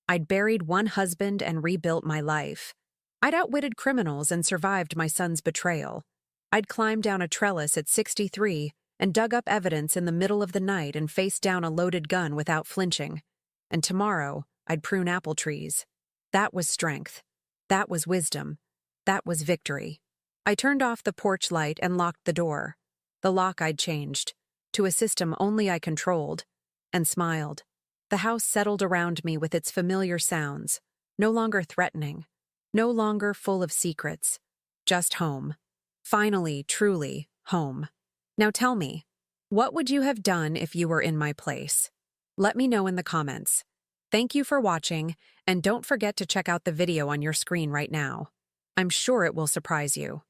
I'd buried one husband and rebuilt my life. I'd outwitted criminals and survived my son's betrayal. I'd climbed down a trellis at 63 and dug up evidence in the middle of the night and faced down a loaded gun without flinching. And tomorrow, I'd prune apple trees. That was strength. That was wisdom. That was victory. I turned off the porch light and locked the door. The lock I'd changed, to a system only I controlled, and smiled. The house settled around me with its familiar sounds, no longer threatening, no longer full of secrets, just home. Finally, truly, home. Now tell me, what would you have done if you were in my place? Let me know in the comments. Thank you for watching, and don't forget to check out the video on your screen right now. I'm sure it will surprise you.